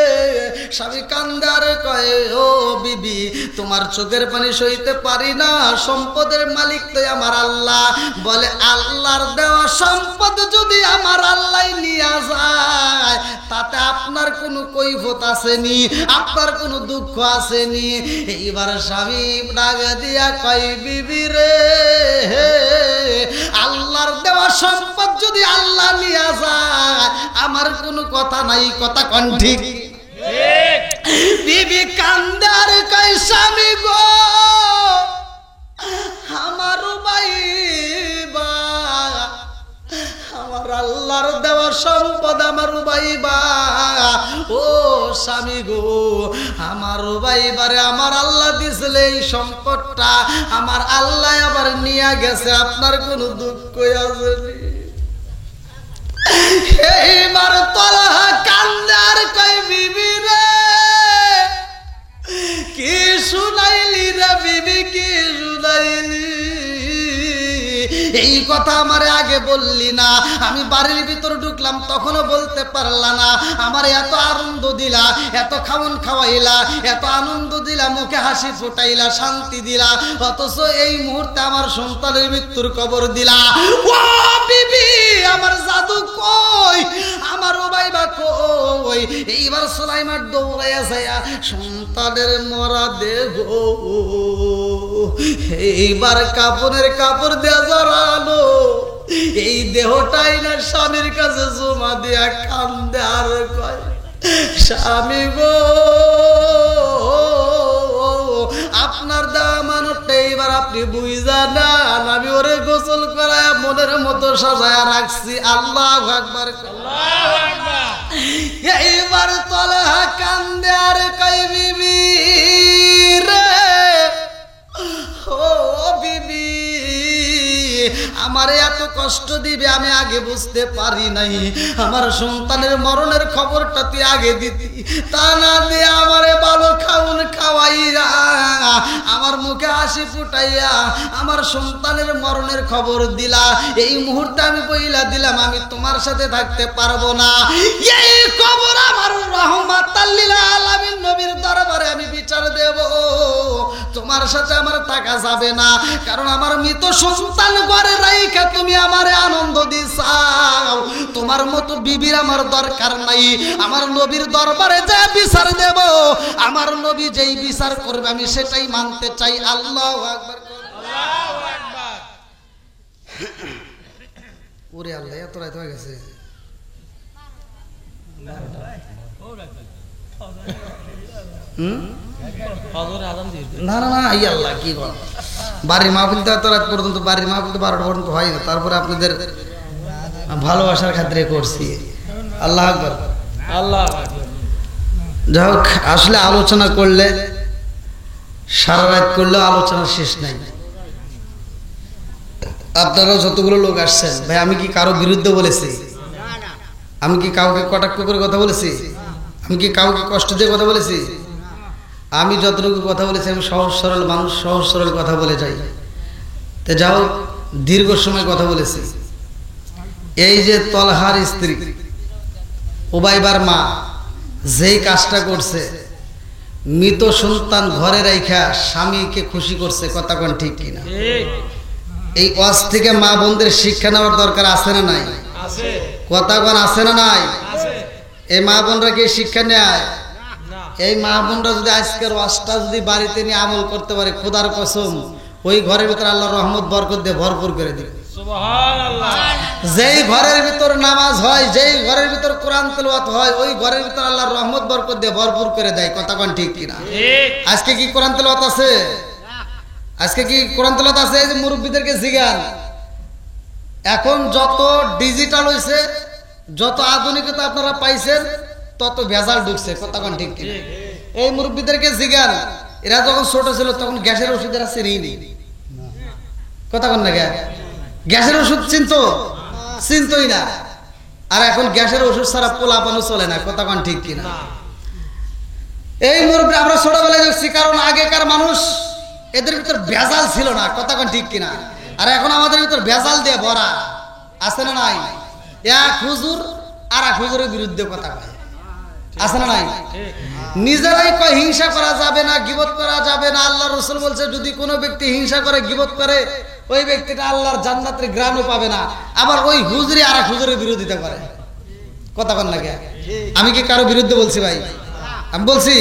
স্বামী কান্দার কয় ও বিবি, তোমার চোখের পানি সইতে পারি না, সম্পদের মালিক তো আমার আল্লাহ। বলে আল্লাহর দেওয়া সম্পদ যদি আমার আল্লাহ নিয়ে যায় তাতে আপনার কোনো কৈফত আসেনি, আপনার কোনো দুঃখ আসেনি। এইবার স্বামী ডাক দিয়া কয় বিবি রে, আল্লাহর দেওয়া সম্পদ যদি আল্লাহ নিয়ে যায় আমার কোনো কথা নাই, কথা কোন ঠিক? বিবি কান্দার কয় স্বামী গো, আমার উবাইবা, আমার আল্লাহর দেওয়া সম্পদ আমার উবাইবা, ও স্বামী গো, আমার উবাইবারে আমার আল্লাহ দিয়েছিল এই সম্পদটা, আমার আল্লাহ আবার নিয়ে গেছে, আপনার কোনো দুঃখ আসেনি। এইবার তলহা কান্দার কয় বিবি রে, কি শুনাইলি রে বিবি, কি শুনাইলি? এই কথা আমারে আগে বললি না, আমি বাড়ির ভিতর ঢুকলাম তখনও বলতে পারলা না, আমার এত আনন্দ দিলা, এত খাওন খাওয়াইলা, এত আনন্দ দিলা, মুখে হাসি ফুটাইলা, শান্তি দিলা, অথচ এই মুহূর্তে আমার সন্তানের মৃত্যুর খবর দিলা। ও বিবি আমার জাদু কই, আমার উবাইবা কই? এইবার সুলাইমান দৌড়াইয়া যায়া সন্তানের মরা দেহ এইবার কাপড়ের কাপড় দেয়া জড়ালো, এই দেহটাই না স্বামীর কাছে জমা দিয়া কান্দে আর কয় স্বামী গো, আপনার দেওয়া মানুষটা এইবার আপনি বুঝা নেন, আমি ওরে গোসল করায় মনের মতো সাজায়া রাখছি। আল্লাহু আকবার, আল্লাহু আকবার। এইবার তলহা কান্দে আর কয় বিবি রে, ও বিবি আমারে এত কষ্ট দিবে আমি আগে বুঝতে পারি নাই। আমার সন্তানের মরণের খবরটা তুই আগে দিতি, তা না দিয়ে আমারে ভালো খাউন খাওয়াইয়া আমার মুখে হাসি ফুটাইয়া আমার সন্তানের মরণের খবর দিলা। এই মুহূর্তে আমি বইলা দিলাম আমি তোমার সাথে থাকতে পারবো না। এই খবর আমার রহমাতাল লিল আলামিন নবীর দরবারে আমি বিচার দেব। তোমার সাথে আমার থাকা যাবে না, কারণ আমার মৃত সন্তান ঘরে রাইখা তুমি আমারে আনন্দ দিছাও। তোমার মতো বিবির আমার দরকার নাই। আমার নবীর দরবারে যে বিচার দেব, আমার নবী যেই বিচার করবে আমি সেটাই মানতে চাই। আল্লাহু আকবার। আল্লাহু আকবার। ওরে আল্লাহ, এত রাত হয়ে গেছে। না না না, এই আল্লাহ কি বল, বাড়ির মাহফিল তো এত রাত পর্যন্ত, বাড়ির মাহফিল তো 12টা পর্যন্ত হয় না। তারপরে আপনাদের ভালোবাসার খাতিরে করছি। আল্লাহ আকবার। আল্লাহ যাই হোক, আসলে আলোচনা করলে সারা রাত করলেও আলোচনা শেষ নাই। আপনারা যতগুলো লোক আসছেন, ভাই আমি কি কারো বিরুদ্ধে বলেছি? আমি কি কাউকে কটাক্ষ করে কথা বলেছি? আমি কি কাউকে কষ্ট দিয়ে কথা বলেছি? আমি যতটুকু কথা বলেছি আমি সহজ সরল মানুষ, সহজ সরল কথা বলে যাই। তো যাও, দীর্ঘ সময় কথা বলেছি। এই যে তলহার স্ত্রী উবাইবার মা যেই কাজটা করছে, মৃত সন্তান ঘরে রাইখা স্বামীকে খুশি করছে, কথা কোন ঠিক কিনা? এই ওয়াজ থেকে মা বোনদের শিক্ষা নেওয়ার দরকার আছে না নাই? কথা কোন আছে না নাই? এই মা বোনরা কি শিক্ষা নেয়? এই মা বোনরা যদি আজকের ওয়াজটা যদি বাড়িতে নিয়ে আমল করতে পারে, খোদার কসম ওই ঘরের ভিতরে আল্লাহর রহমত বরকত দিয়ে ভরপুর করে দিবে। সুবহানাল্লাহ। যেই ঘরের ভিতর নামাজ হয়, যেই ঘরের ভিতর কোরআন তেলাওয়াত হয়, ওই ঘরের ভিতর আল্লাহর রহমত বরকত দিয়ে ভরপুর করে দেয়। কথা কোন ঠিক কিনা? আজকে কি কোরআন তেলাওয়াত আছে? আজকে কি কোরআন তেলাওয়াত আছে? এই যে মুরব্বীদেরকে জিজ্ঞান, এখন যত ডিজিটাল হইছে, যত আধুনিকতা আপনারা পাইছেন, তত ভেজাল ঢুকছে। কথা কোন ঠিক কিনা? এই মুরব্বীদেরকে জিজ্ঞান, এরা যখন ছোট ছিল তখন গ্যাসের ওষুধ এরা চিনেই নেই। কথা কোন না? গ্যাসের ওষুধ চিনতই না। আর এখন গ্যাসের ওষুধ ছাড়া পোলাপানো চলে না। কথা কোন ঠিক কিনা? এই মুরব্বী আমরা ছোটবেলায় দেখছি, কারণ আগেকার মানুষ এদের ভিতর ভেজাল ছিল না। কথা কোন ঠিক কিনা? আর এখন আমাদের ভিতর ভেজাল দিয়ে ভরা। আছে না নাই? এক হুজুর আর এক হুজুরের বিরুদ্ধে কথা কয়, আছে না নাই? নিজেরাই কয় হিংসা করা যাবে না, গীবত করা যাবে না। আল্লাহ রাসূল বলছে যদি কোনো ব্যক্তি হিংসা করে, গীবত করে, ওই ব্যক্তিটা আল্লাহর জান্নাতের গ্রামও পাবে না। আবার ওই হুজুরি আর এক হুজুরের বিরোধিতা করে। কথা বল না? আমি কি কারো বিরুদ্ধে বলছি ভাই? আমি বলছি,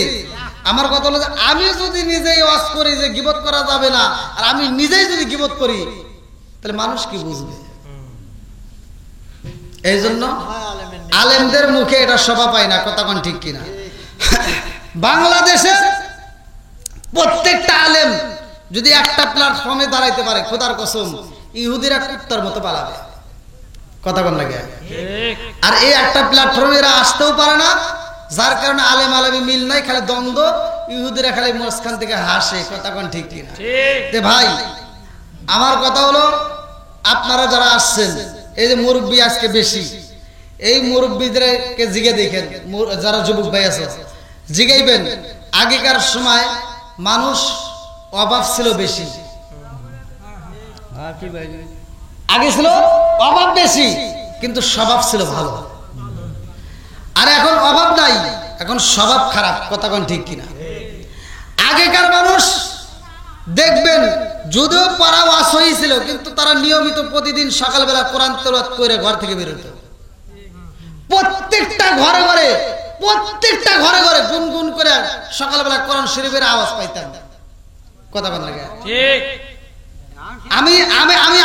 আমার কথা হলো যে আমি যদি নিজেই ওয়াজ করি যে গীবত করা যাবে না, আর আমি নিজেই যদি গীবত করি, তাহলে মানুষ কি বুঝবে? এই জন্য আলেমদের মুখে এটা শোভা পায় না। কথা কোন ঠিক কিনা? বাংলাদেশের প্রত্যেকটা আলেম যদি একটা প্ল্যাটফর্মে দাঁড়াইতে পারে, খোদার কসম ইহুদিরা কুত্তার মতো পালাবে। কথা কোন লাগে? আর এই একটা প্ল্যাটফর্মে এরা আসতেও পারে না, যার কারণে আলেম আলেমে মিল নাই, খালি দ্বন্দ্ব। ইহুদিরা খালি মাঝখান থেকে হাসে। কথা কোন ঠিক কিনা? ভাই আমার কথা হলো, আপনারা যারা আসছেন, এই যে মুরব্বী আজকে বেশি, এই মুরব্বীদেরকে জিগে দেখেন, যারা যুবক ভাই আছে জিগাইবেন, আগেকার সময় মানুষ অভাব ছিল বেশি, আগে ছিল অভাব বেশি, কিন্তু স্বভাব ছিল ভালো। আর এখন অভাব নাই, এখন স্বভাব খারাপ। কথা কোন ঠিক কিনা? আগেকার মানুষ দেখবেন যদিও পাড়া ওয়াজ হয়েছিল, কিন্তু তারা নিয়মিত প্রতিদিন সকালবেলা কোরআন তেলাওয়াত করে ঘর থেকে বের হতো। প্রত্যেকটা ঘরে ঘরে গুনগুন করে সকালবেলা কোরআন শরীফের আওয়াজ পাইতাম। কথা বল লাগে? ঠিক। আমি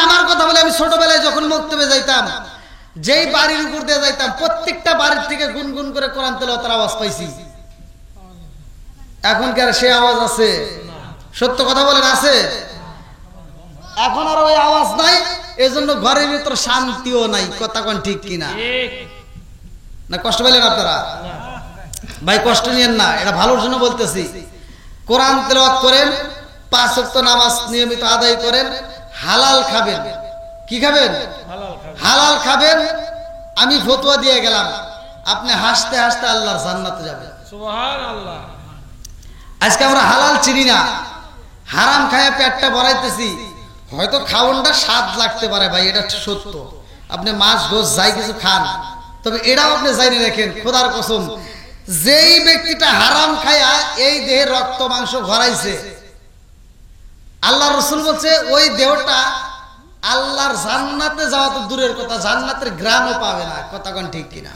আমার কথা বলে, আমি ছোটবেলায় যখন মক্তবে যাইতাম, যেই বাড়ির উপর দিয়ে যাইতাম, প্রত্যেকটা বাড়ির থেকে গুনগুন করে কোরআন তেলাওয়াতের আওয়াজ পাইছি। এখন কি আর সে আওয়াজ আছে? সত্য কথা বলেন, আছে? এখন আর ওই আওয়াজ নাই, এজন্য ঘরের ভিতর শান্তিও নাই। কথা কোন ঠিক কিনা? না কষ্ট পেলেন আপনারা? ভাই কষ্ট নিয়েন না, এটা ভালোর জন্য বলতেছি। কোরআন তেলাওয়াত করেন, 5 ওয়াক্ত নামাজ নিয়মিত আদায় করেন, হালাল খাবেন। কি খাবেন? হালাল খাবেন। হালাল খাবেন। আমি ফতোয়া দিয়ে গেলাম, আপনি হাসতে হাসতে আল্লাহর জান্নাতে যাবেন। সুবহানাল্লাহ। আজকে আমরা হালাল চিনি না, হারাম খায় পেটটা ভরাইতেছি। হয়তো খাওয়ানটা স্বাদ লাগতে পারে ভাই, এটা সত্য। আপনি মাছ গোস যাই কিছু খান, তবে এটাও আপনি জানি রাখেন, খোদার কসম, যেই ব্যক্তিটা হারাম খায়া এই দেহে রক্ত মাংস ভরাইছে, আল্লাহ রসুল বলছে ওই দেহটা আল্লাহর জান্নাতে যাওয়া তো দূরের কথা, জান্নাতের গ্রামও পাবে না। কথা কোন ঠিক কিনা?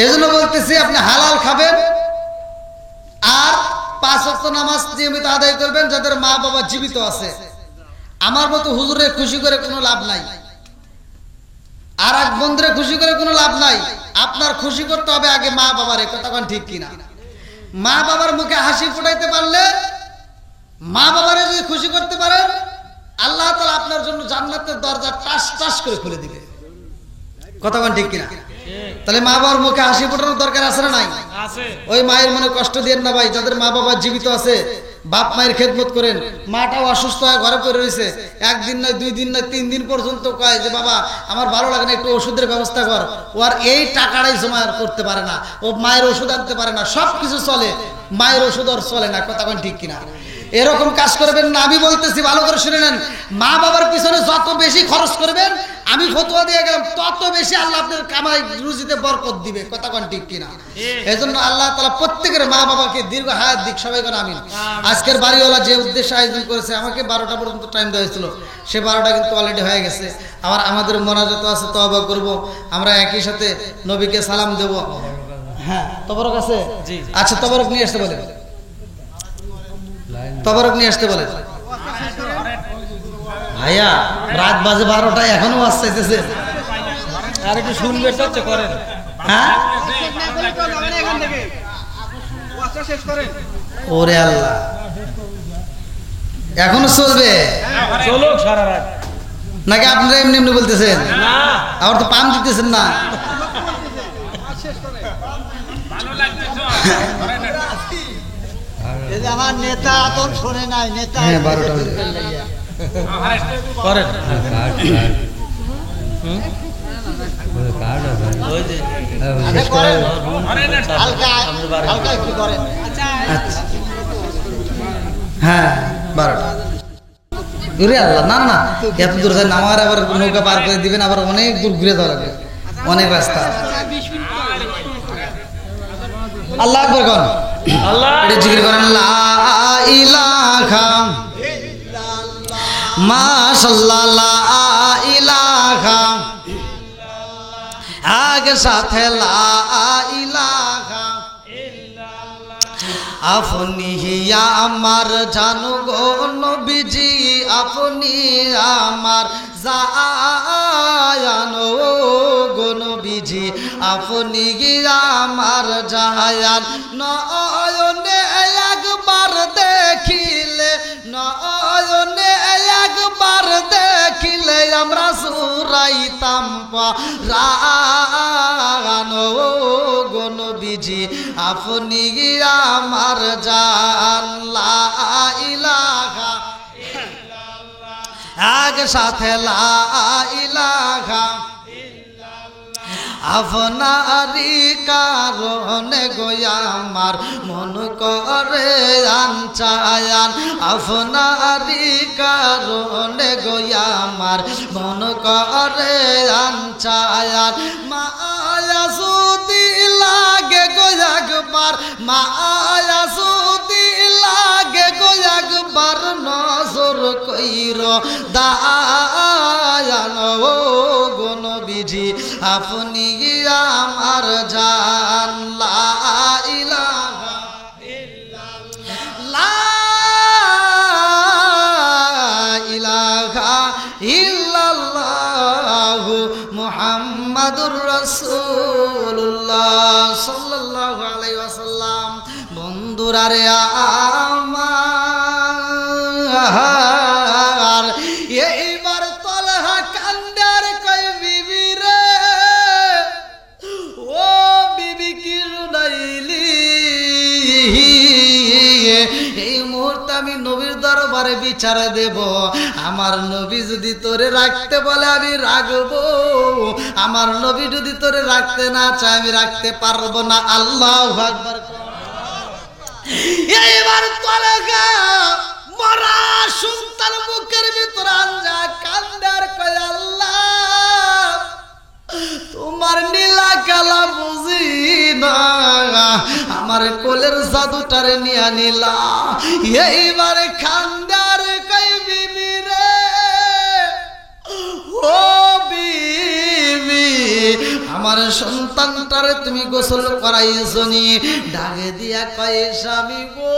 এজন্য বলতেছি আপনি হালাল খাবেন আর 5 ওয়াক্ত নামাজ নিয়মিত আদায় করবেন। যাদের মা বাবা জীবিত আছে, আমার মতো হুজুরে খুশি করে কোনো লাভ নাই, আর এক বন্ধুরে খুশি করে কোনো লাভ নাই। আপনার খুশি করতে হবে আগে মা বাবারে। কথা কোন ঠিক কিনা? মা বাবার মুখে হাসি ফুটাইতে পারলে, মা বাবারে যদি খুশি করতে পারেন, আল্লাহ তাআলা আপনার জন্য জান্নাতের দরজা টাস টাস করে খুলে দিবে। কথা কোন ঠিক কিনা? তাহলে মা বাবার মুখে হাসি ফোটানোর দরকার আছে না নাই? আছে। ওই মায়ের মনে কষ্ট দিয়েন না ভাই, যাদের মা বাবা জীবিত আছে, বাপ মায়ের খেদমত করেন। মাটাও অসুস্থ হয়ে ঘরে পড়ে রয়েছে, 1 দিন নয় 2 দিন নয় 3 দিন পর্যন্ত কয় যে বাবা আমার ভালো লাগে না, একটু ওষুধের ব্যবস্থা কর। ও আর এই টাকাটাই জমা করতে পারে না, ও মায়ের ওষুধ আনতে পারে না। সব কিছু চলে, মায়ের ওষুধ আর চলে না। কথা কোন ঠিক কিনা? এরকম কাজ করবেন না। আমি বলতেছি, ভালো করে শুনে নেন, মা বাবার পিছনে যত বেশি খরচ করবেন, আমি ফতোয়া দিয়ে গেলাম, তত বেশি আল্লাহ আপনার কামাই রুজিতে বরকত দিবে। কথা কোন ঠিক কিনা? এজন্য আল্লাহ তাআলা প্রত্যেকের মা বাবাকে দীর্ঘ হায়াত দিক। সবাই কোন আমিন। আজকের বাড়িওয়ালা যে উদ্দেশ্যে আয়োজন করেছে, আমাকে 12টা পর্যন্ত টাইম দেওয়া হয়েছিল, সে 12টা কিন্তু অলরেডি হয়ে গেছে। আবার আমাদের মোনাজাত আছে, তওবা করব, আমরা একই সাথে নবীকে সালাম দেব। হ্যাঁ, তবরক আছে। আচ্ছা, তবরক নিয়ে আসতে বলেন, তবরক নিয়ে আসতে বলেন। ভাইয়া রাত বাজে 12টা, এখনো ওয়াজ চাইতেছে। আর একটু শুনবে তো করেন। হ্যাঁ, ওরে আল্লাহ, এখনো চলবে? চলো সারা রাত। নাকি আপনারা এমনি এমনি বলতেছেন? না, আবার তো পাম দিতেছেন না। আমার নেতা তো শোনে নাই, নেতা হ্যাঁ, 12টা হয়ে যাবে। করেন। ওই যে করেন করেন। হালকা হালকা একটু করেন। আচ্ছা, হ্যাঁ 12টা। ঘুরে আল্লাহ, না না, এত দূর যায় নামার, আবার নৌকা পার করে দিবেন, আবার অনেক দূর ঘুরে যাওয়া লাগবে, অনেক রাস্তা। আল্লাহ আকবার কোন? আল্লাহ এটা জিকির করেন, লা ইলাহা মাশাআল্লাহ, লা ইলাহা, আগে সাথে লা ইলাহা, আপনি আমার জানু গো নবীজি, আপনি আমার জায়ানো গো নবীজি, আপনি আমার জায়ান, নয়নে একবার দেখিলে, নয়নে একবার দেখিলে আমরা সুরাইতাম রানো গো নবীজি, আপনি আমার জান, লা ইলাহা আগে সাথে লা ইলাহা, আপনারি কারণে গোয়া আমার মন করে আনচায়ান, আপনারি কারণে গোয়া আমার মন করে আনচায়ান, মায়া সুদি লাগে গোয়া একবার, মায়া সুদি লাগে গোয়া একবার, নজর কইর দায়ান ও গো নবীজি, আপনি আমার জান, লা ইলাহা ইল্লাল্লাহ, লা ইলাহা ইল্লাল্লাহু মুহাম্মাদুর রাসূলুল্লাহ সাল্লাল্লাহু আলাইহি ওয়াসাল্লাম। বন্ধুরা রে আমার, এইবার তলহা কান্দার কই বিবি রে, ও বিবি কি শুনাইলি? এই মুহূর্তে আমি নবীর দরবারে বিচার দেব। আমার নবী যদি তোরে রাখতে বলে আমি রাখবো, আমার নবী যদি তোরে রাখতে না চায় আমি রাখতে পারবো না। আল্লাহু আকবার। এইবার তলেগা মরা সন্তান বুকের ভিতর আনজা কান্দার কয় আল্লাহ তোমার নীলা কালা বুঝি না, আমার কোলের জাদুটারে নিয়া নিলা। এইবার খান্দার কই বিবি রে, ও বিবি আমার সন্তানটারে তুমি গোসল করাইছো নি? ডাকে দিয়া কয় স্বামী গো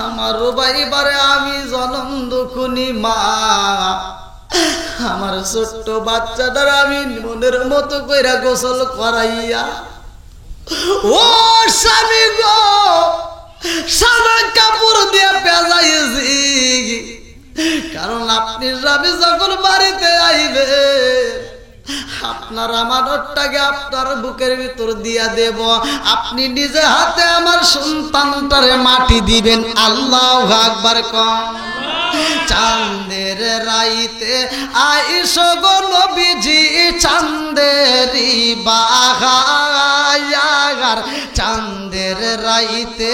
আমার বাইবারে আমি জনম দুখুনি মা, আমার ছোট্ট বাচ্চাটার আমি মনের মতো কইরা গোসল করাইয়া ও স্বামী গো সাদা কাপড় দিয়ে পেঁচাইছি, কারণ আপনি স্বামী যখন বাড়িতে আইবে আপনার আমানতটাকে আপনার বুকের ভিতর দিয়া দেব, আপনি নিজে হাতে আমার সন্তানটারে মাটি দিবেন। আল্লাহু আকবার কম। চাঁদের রাইতে আইসো গো নবীজি চাঁদেরি বাহার, চাঁদের রাইতে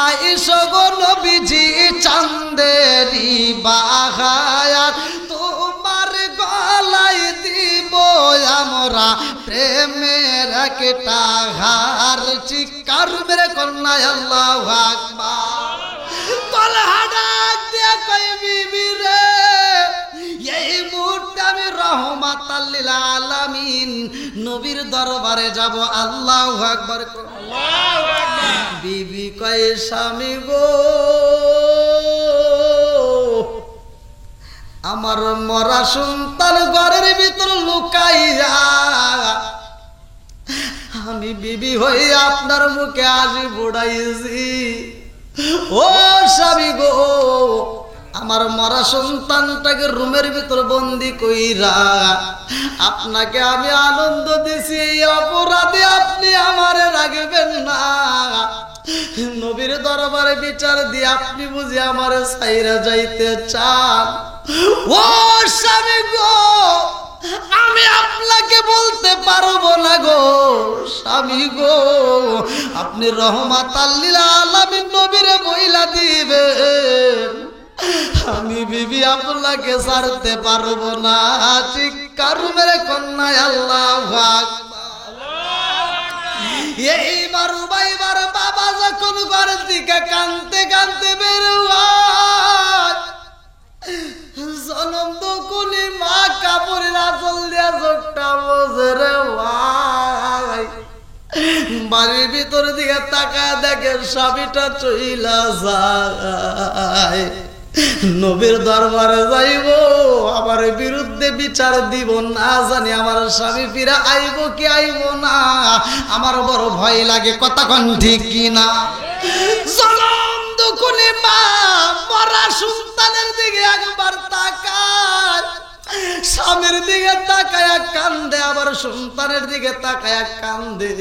আইসো গো নবীজি চাঁদেরি বাহার, তোমার গলায় দিব আমরা প্রেমের একটা হার। চিৎকার মেরে কন্যা আল্লাহু আকবার। তলহা ডাক দিয়া কই বিবি রে এই মুহূর্তে আমি রহমাতাল লিল আলামিন নবীর দরবারে যাব। আল্লাহু আকবার। আল্লাহু আকবার। বিবি কয় স্বামী গো আমার মরা সন্তান ঘরের ভিতর লুকাইয়া আমি বিবি হই আপনার মুখে আজি বুড়াইছি। ও স্বামী গো আমার মরা সন্তানটাকে রুমের ভিতর বন্দি কইরা আপনাকে আমি আনন্দ দিছি, এই অপরাধে আপনি আমারে রাখবেন না। নবীর দরবারে বিচার দিয়ে আপনি বুঝি আমারে ছাইরা যাইতে চান? ও স্বামী গো আমি আপনাকে বলতে পারবো না গো স্বামী গো, আপনি রহমাতাল লিল আলামিন নবীরে বইলা দিবেন আমি বিবি আপনাকে ছাড়তে পারবো না। চিৎকার মেরে কন্যা আল্লাহু আকবার। এইবার উবাইবার বাবা যখন ঘরের দিকে কাঁদতে কাঁদতে বের হয়, জনম দুকুনি মা কাপড়ের আঁচল দিয়া চোখটা বোঝে রে ভাই। বাড়ির ভিতর দিকে তাকায় দেখে স্বামীটা চইলা যায়। নবীর দরবারে যাইব, আমার বিরুদ্ধে বিচার দিব, না জানি আমার স্বামী ফিরে আইব কি আইব না, আমার বড় ভয় লাগে। কথা কোন ঠিক কিনা? জনম দুকুনি মা মরা সন্তানের দিকে একবার তাকায়, স্বামীর দিকে তাকায়া কান্দে, আবার সন্তানের দিকে তাকায়া কান্দে।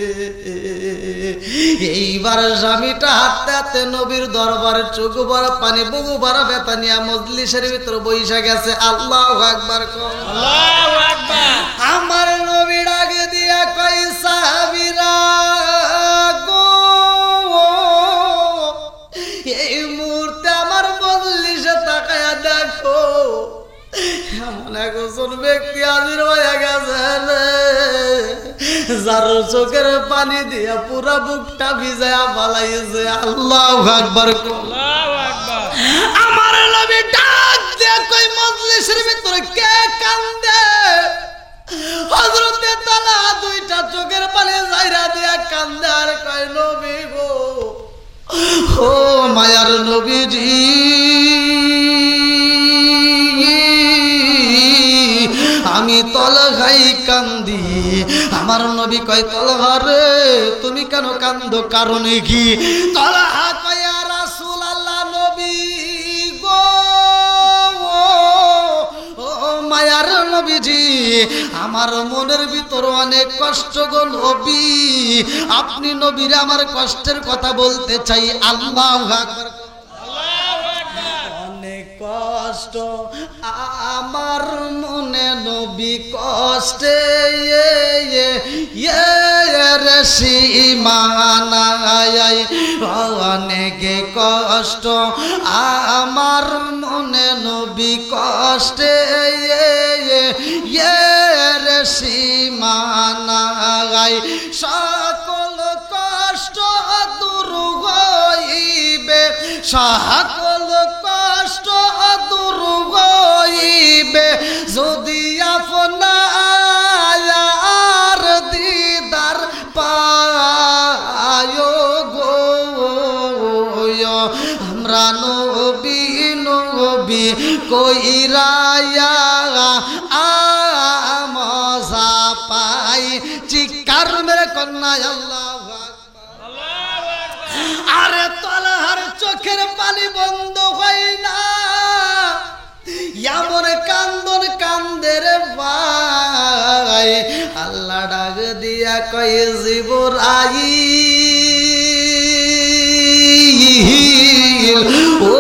এইবার স্বামীটা হাতে হাতে নবীর দরবারে চোখ ভরা পানি বুকু ভরা ব্যথা নিয়ে মজলিসের ভিতর বইসা গেছে। আল্লাহু আকবার। আল্লাহু আকবার। আমার নবী ডাকে দিয়া কই সাহাবীরা গো এই মুহূর্তে আমার মজলিসে তাকায়া দেখো এমন একজন ব্যক্তি হাজির হয়ে গেছে যার চোখের পানি দিয়া পুরা বুকটা ভিজায়া ফালাইছে। আল্লাহু আকবার। আল্লাহু আকবার। আমার নবী ডাক দিয়া কই মজলিসের ভিতরে কে কান্দে? হযরতে তালহা দুইটা চোখের পানি জাইরা দিয়া কান্দে আর কয় নবী গো ও মায়ার নবীজি আমি তলহাই কান্দি। আমার নবী কয় তলহা রে তুমি কেন কান্দো, কারণ কি? তলহা কয় ইয়া রাসূলুল্লাহ নবী গো ও মায়ার নবীজি আমার মনের ভিতর অনেক কষ্ট গো নবী, আপনি নবীরে আমার কষ্টের কথা বলতে চাই। আল্লাহু আকবার। কষ্ট আমার মনে নবী কষ্টে রে সীমানায় অনেক কষ্ট আমার মনে নবী কষ্টে রে সীমানায় সকল কষ্ট দূর হইবে সকল কষ্ট দূর হইবে যদি আপনার দিদার পায় গো আমরা নবী নবী কইরায়া মজা পাই চিৎকার মেরে কন্যা আল্লাহু আকবার আল্লাহু আকবার আরে তলহার চোখের পানি বন্ধ হয় না এমন কান্দন কান্দে রে ভাই আল্লাহ ডাক দিয়া কয়ে জিবরাইল ও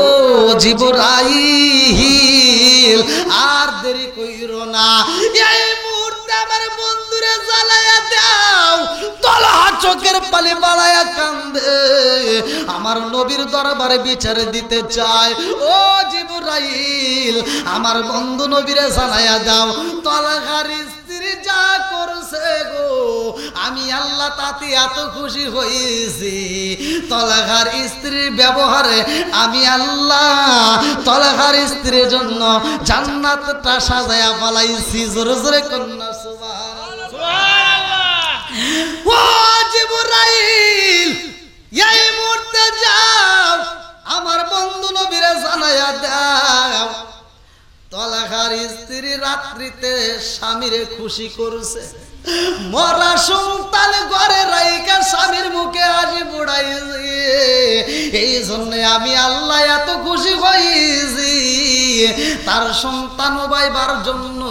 জিবরাইল আর দেরি কইরো না এই মুহূর্তে আমার বন্ধুরে জ্বালায়া দাও তলহা চোখের পানি বাড়ায়া কান্দে আমার নবীর দরবারে বিচার দিতে চায় ও জিবরাইল আমার বন্ধু নবীরে জ্বালায়া দাও তলহার স্ত্রী যা করছে গো আমি আল্লাহ তাতে এত খুশি হয়েছি তলহার স্ত্রীর ব্যবহারে আমি আল্লাহ তলহার স্ত্রীর জন্য জান্নাতটা সাজায়া পালাইছি জোরে জোরে কন্যা সুবহানাল্লাহ সুবহানাল্লাহ ও জিবরাইল এই মুহূর্তে যাও আমার বন্ধু নবীরে জানায়া দাও তলহার স্ত্রী রাত্রিতে স্বামীরে খুশি করছে মরা সন্তান ঘরে রাইকা স্বামীর মুখে হাসি বুড়াইছে এই জন্য আমি আল্লাহ এত খুশি হয়েছি তার সন্তান উবাইবার জন্য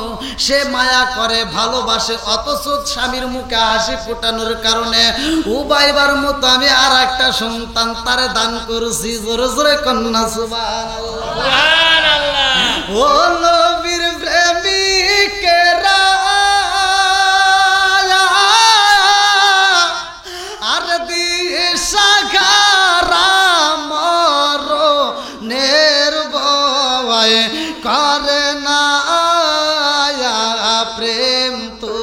সে মায়া করে ভালোবাসে অথচ স্বামীর মুখে হাসি ফোটানোর কারণে উবাইবার মতো আমি আর একটা সন্তান তারে দান করছি জোরে জোরে কন্যা সুবহানাল্লাহ সুবহানাল্লাহ ও নবীর প্রেমিকেরা আর দিশাহারা মরণের ভয় করে না প্রেম তো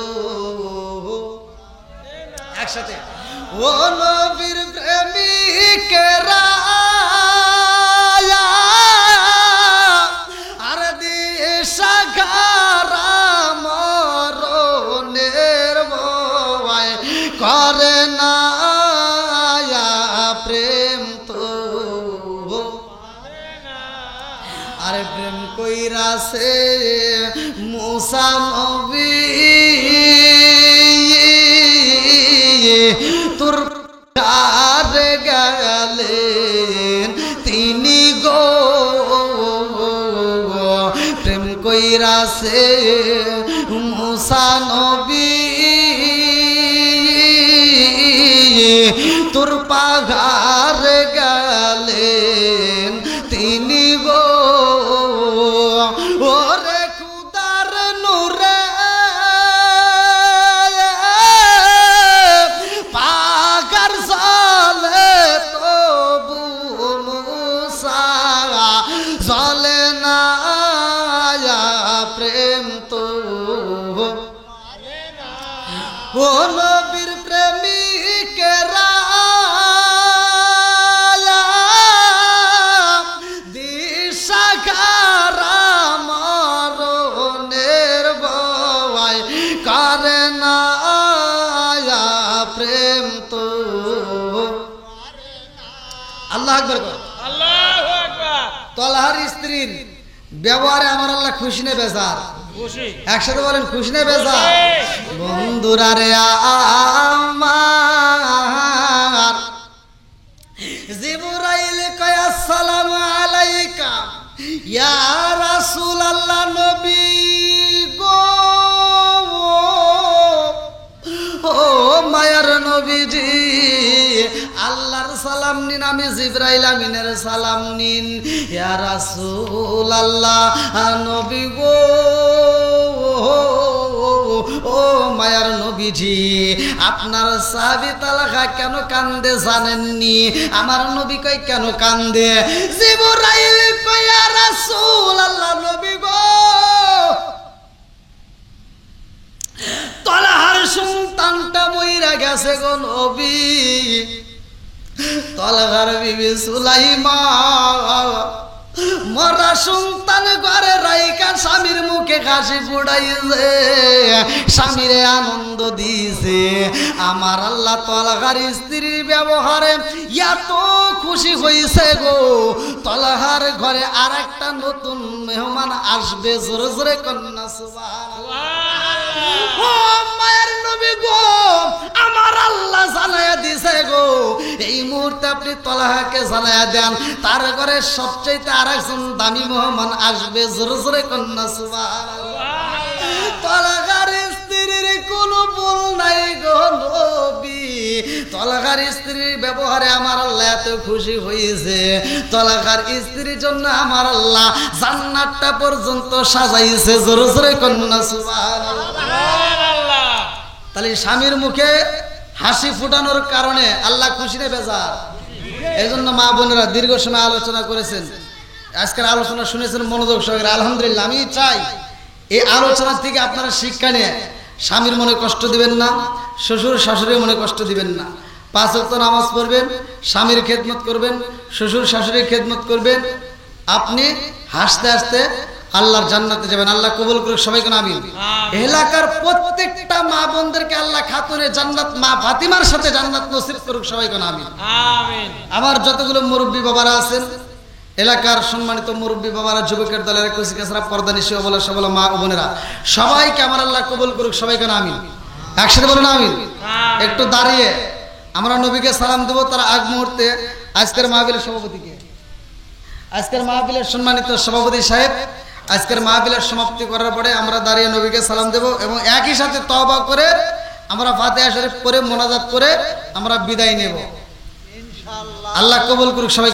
একসাথে ও নবীর প্রেমিকেরা আর দিশাহারা মরণের ভয় করে না প্রেম তো আরে প্রেম কইরাছে মুসা নবী তোর কারে গেলেন তিনি গো প্রেম কইরাছে মুসা নবী তোর পাহাড় গেলেন তিনি গো ওরে খুদার নূরে পাহাড় জলে তবু মুসা জলে না প্রেম তো ও নবীর প্রেমিকেরা দিশাহারা মরণের ভয় করে না প্রেম তো আল্লাহু আকবার আল্লাহু আকবার তলহার স্ত্রীর ব্যবহারে আমার আল্লাহ খুশি নে বেজার খুশি একসাথে বলেন খুশি নে বেজার খুশি। বন্ধুরা রে আমার জিবরাইল কয় আসসালামু আলাইকা ইয়া রাসূলুল্লাহ নবী গো ও মায়ার নবীজি আল্লাহর সালাম সালাম নিন, আমি জিবরাইল আমিনের সালাম নিন। ইয়া রাসূলুল্লাহ নবী গো, ও মায়ার নবীজি, আপনার সাহাবী তালহা কেন কান্দে জানেননি? আমার নবী কই কেন কান্দে? জিবরাইল কই ইয়া রাসূলুল্লাহ নবী গো, তালহার সন্তানটা মইরা গেছে গো নবী। তালহার বিবি সুলাইমা মরা সন্তান ঘরে রাইকা স্বামীর মুখে হাসি ফুটাইছে, স্বামীরে আনন্দ দিয়েছে। আমার আল্লাহ তালহার স্ত্রীর ব্যবহারে এত খুশি হয়েছে গো, তালহার ঘরে আর একটা নতুন মেহমান আসবে। জোরে জোরে কন্যা সুবহানাল্লাহ। ও মায়ের নবী গো, আমার আল্লাহ জানায়া দিছে গো, এই মুহূর্তে আপনি তালহাকে জানায়া দেন তার ঘরে সবচেয়ে আরেকজন দামি মেহমান আসবে। জোরে জোরে কন্যা সুবহানাল্লাহ। তালহার স্ত্রীর কোনো ভুল নাই গো নবী, তালহার স্ত্রীর ব্যবহারে আমার আল্লাহ এত খুশি হয়েছে। তালহার স্ত্রীর জন্য আমার আল্লাহ জান্নাতটা পর্যন্ত সাজাইছে। জোরে জোরে কন্যা সুবহানাল্লাহ। তাহলে স্বামীর মুখে হাসি ফুটানোর কারণে আল্লাহ খুশি না বেজার? এই জন্য মা বোনেরা দীর্ঘ সময় আলোচনা করেছেন, আজকের আলোচনা শুনেছেন মনোযোগ সহকারে। আলহামদুলিল্লাহ। আমি চাই এই আলোচনা থেকে আপনারা শিক্ষা নিয়ে স্বামীর মনে কষ্ট দিবেন না, শ্বশুর শাশুড়ির মনে কষ্ট দিবেন না। 5 ওয়াক্ত নামাজ পড়বেন, স্বামীর খেদমত করবেন, শ্বশুর শাশুড়ির খেদমত করবেন, আপনি হাসতে হাসতে আল্লাহর জান্নাতে যাবেন। আল্লাহ কবুল করুক সবাইকে আমিন। এলাকার প্রত্যেকটা মা বোনদেরকে আল্লাহ খাতুনে জান্নাত মা ফাতিমার সাথে জান্নাত নসিব করুক সবাইকে আমিন। আমিন। আমার যতগুলো মুরব্বী বাবারা আছেন, এলাকার সম্মানিত মুরব্বী বাবারা, যুবকের দলের কচিকাছরা, পর্দানিশী বলা সবলা মা ও বোনেরা, সবাইকে আমার আল্লাহ কবুল করুক সবাইকে আমিন। একসাথে বলুন আমিন। একটু দাঁড়িয়ে আমরা নবীকে সালাম দেব। তার আগ মুহূর্তে আজকের মাহফিলের সভাপতিকে, আজকের মাহফিলের সম্মানিত সভাপতি সাহেব, আজকের মাহফিলের সমাপ্তি করার পরে আমরা দাঁড়িয়ে নবীকে সালাম দেব এবং একই সাথে তওবা করে আমরা ফাতিহা শরীফ পড়ে মোনাজাত করে আমরা বিদায় নেব। ইনশাআল্লাহ। আল্লাহ কবুল করুক সবাই।